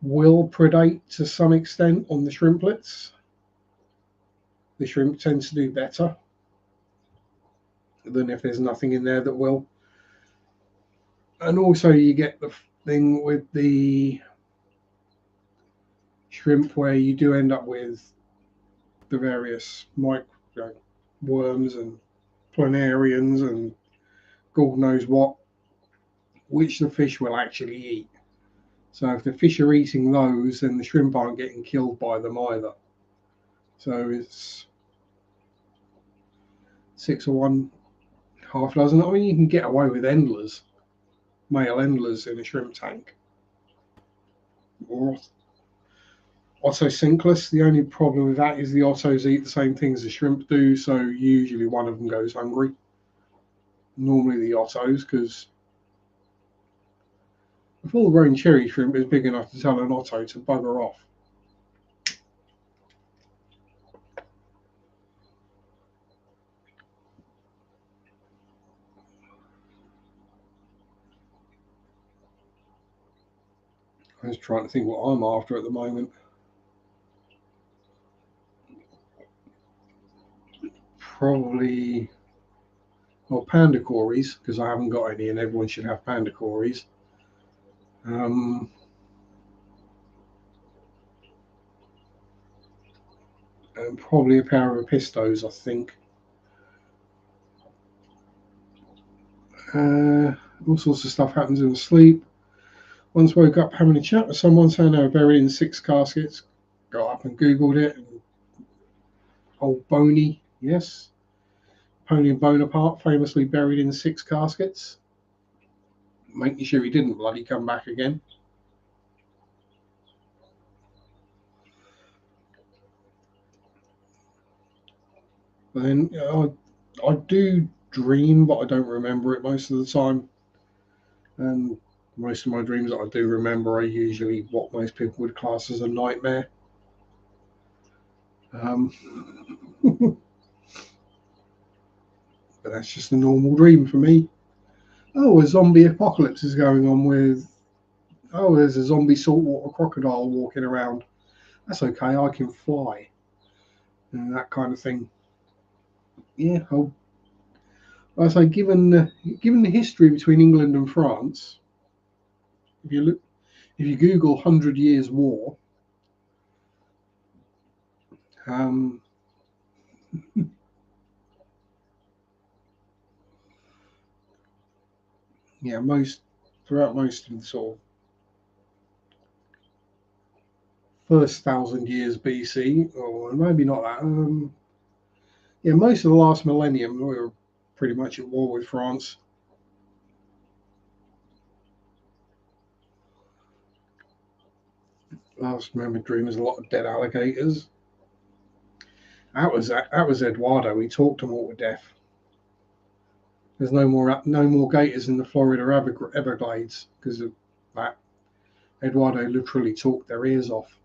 will predate to some extent on the shrimplets. The shrimp tends to do better than if there's nothing in there that will. And also, you get the thing with the shrimp where you do end up with the various micro worms and planarians and God knows what, which the fish will actually eat. So if the fish are eating those, then the shrimp aren't getting killed by them either. So it's 6 or 1, half dozen. I mean, you can get away with endlers, male endlers in a shrimp tank. Or Otto sinkless. The only problem with that is the ottos eat the same things the shrimp do, so usually one of them goes hungry. Normally the ottos, because a full-grown cherry shrimp is big enough to tell an otto to bugger off. I was trying to think what I'm after at the moment. Probably, well, panda cories, because I haven't got any and everyone should have panda cories. And probably a pair of apistos, I think. All sorts of stuff happens in sleep. Once woke up having a chat with someone saying they were buried in 6 caskets. Got up and Googled it. And old Boney, yes. Napoleon Bonaparte famously buried in 6 caskets. Making sure he didn't bloody come back again. But then I do dream, but I don't remember it most of the time. And most of my dreams that I do remember are usually what most people would class as a nightmare. But that's just a normal dream for me. Oh, a zombie apocalypse is going on with. Oh, there's a zombie saltwater crocodile walking around. That's okay, I can fly. And that kind of thing. Yeah, I say, given the history between England and France, if you Google 100 Years' War, um, yeah, throughout most of the sort of first 1,000 years BC, or maybe not that. Yeah, most of the last millennium, we were pretty much at war with France. Last remembered dream is a lot of dead alligators. That was Eduardo. He talked them all to death. There's no more gators in the Florida Everglades because of that. Eduardo literally talked their ears off.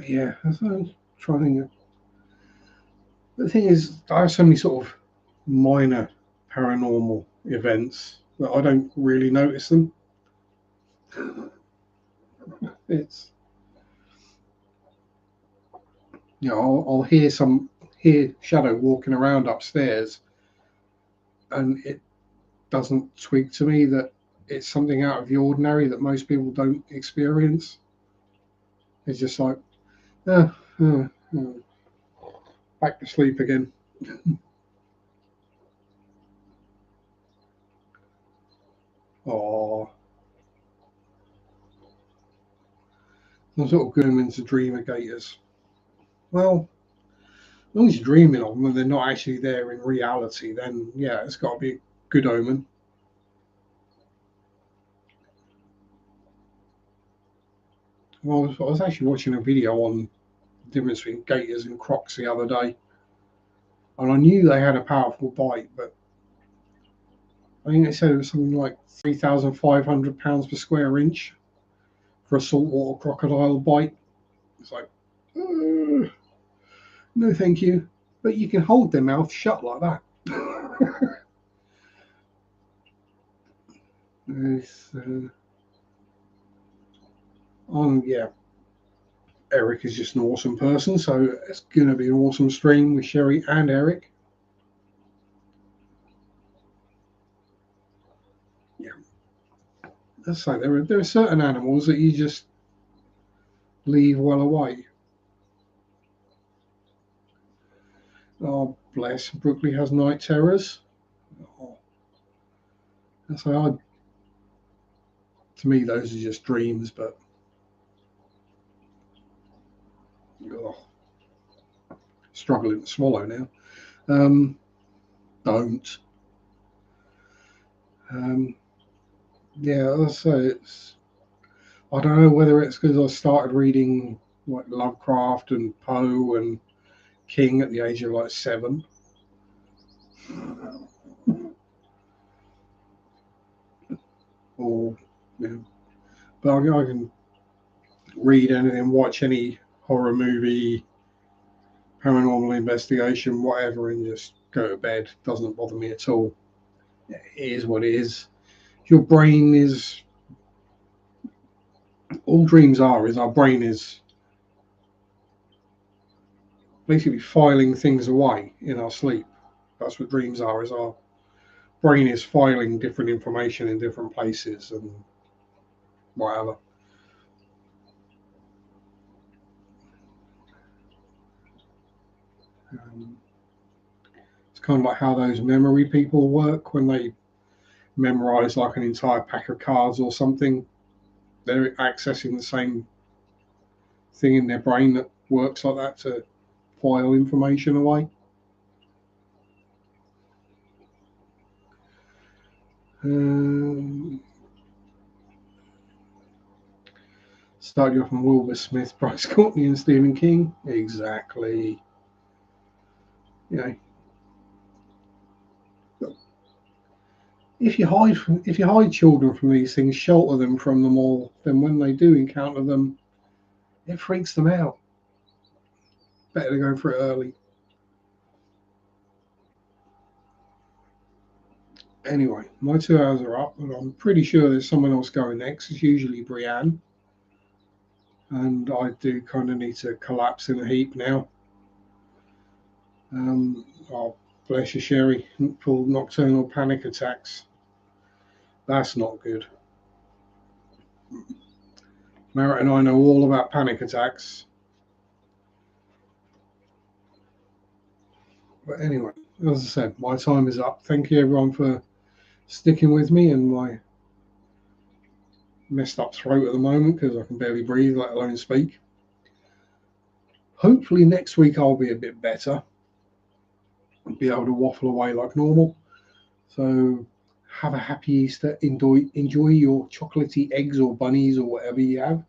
Yeah, trying to think. The thing is, I have so many sort of minor paranormal events that I don't really notice them. It's, you know, I'll hear shadow walking around upstairs, and it doesn't twig to me that it's something out of the ordinary that most people don't experience. It's just like, uh, uh, uh, back to sleep again. Oh, I'm sort of going into dreamer-gators. Well, as long as you're dreaming of them and they're not actually there in reality, then yeah, it's got to be a good omen. Well, I was actually watching a video on the difference between gators and crocs the other day, and I knew they had a powerful bite, but I think they said it was something like 3,500 pounds per square inch for a saltwater crocodile bite. It's like, no, thank you. But you can hold their mouth shut like that. Yeah, Eric is just an awesome person, so it's going to be an awesome stream with Sherry and Eric. Yeah, that's like there are certain animals that you just leave well away. Oh, bless. Brooklyn has night terrors. Oh, that's like, to me, those are just dreams, but oh, struggling to swallow now. Don't. Um, yeah, so it's. I don't know whether it's because I started reading like Lovecraft and Poe and King at the age of like 7. Or, you know, but I can read anything, watch any horror movie, paranormal investigation, whatever, and just go to bed. Doesn't bother me at all. It is what it is. Your brain is. All dreams are is our brain is basically filing things away in our sleep. That's what dreams are. Is our brain is filing different information in different places and whatever. Um, it's kind of like how those memory people work when they memorize like an entire pack of cards or something. They're accessing the same thing in their brain that works like that to file information away. Um, Starting off from Wilbur Smith, Bryce Courtney, and Stephen King. Exactly. You know, if you hide children from these things, shelter them from them all, then when they do encounter them, it freaks them out. Better to go for it early. Anyway, my 2 hours are up, and I'm pretty sure there's someone else going next. It's usually Brienne, and I do kind of need to collapse in a heap now. Oh, bless you, Sherry. Full nocturnal panic attacks. That's not good. Merritt and I know all about panic attacks. But anyway, as I said, my time is up. Thank you, everyone, for sticking with me and my messed up throat at the moment because I can barely breathe, let alone speak. Hopefully, next week I'll be a bit better and be able to waffle away like normal. So, have a happy Easter. Enjoy your chocolatey eggs or bunnies or whatever you have.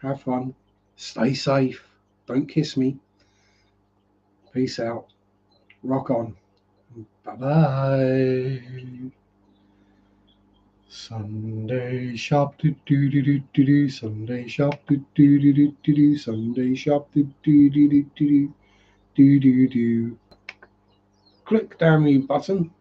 Have fun. Stay safe. Don't kiss me. Peace out. Rock on. Bye bye. Sunday shop, do do do do do do. Sunday shop, do do do do do do. Sunday shop, do do do do do do do do. Click down the button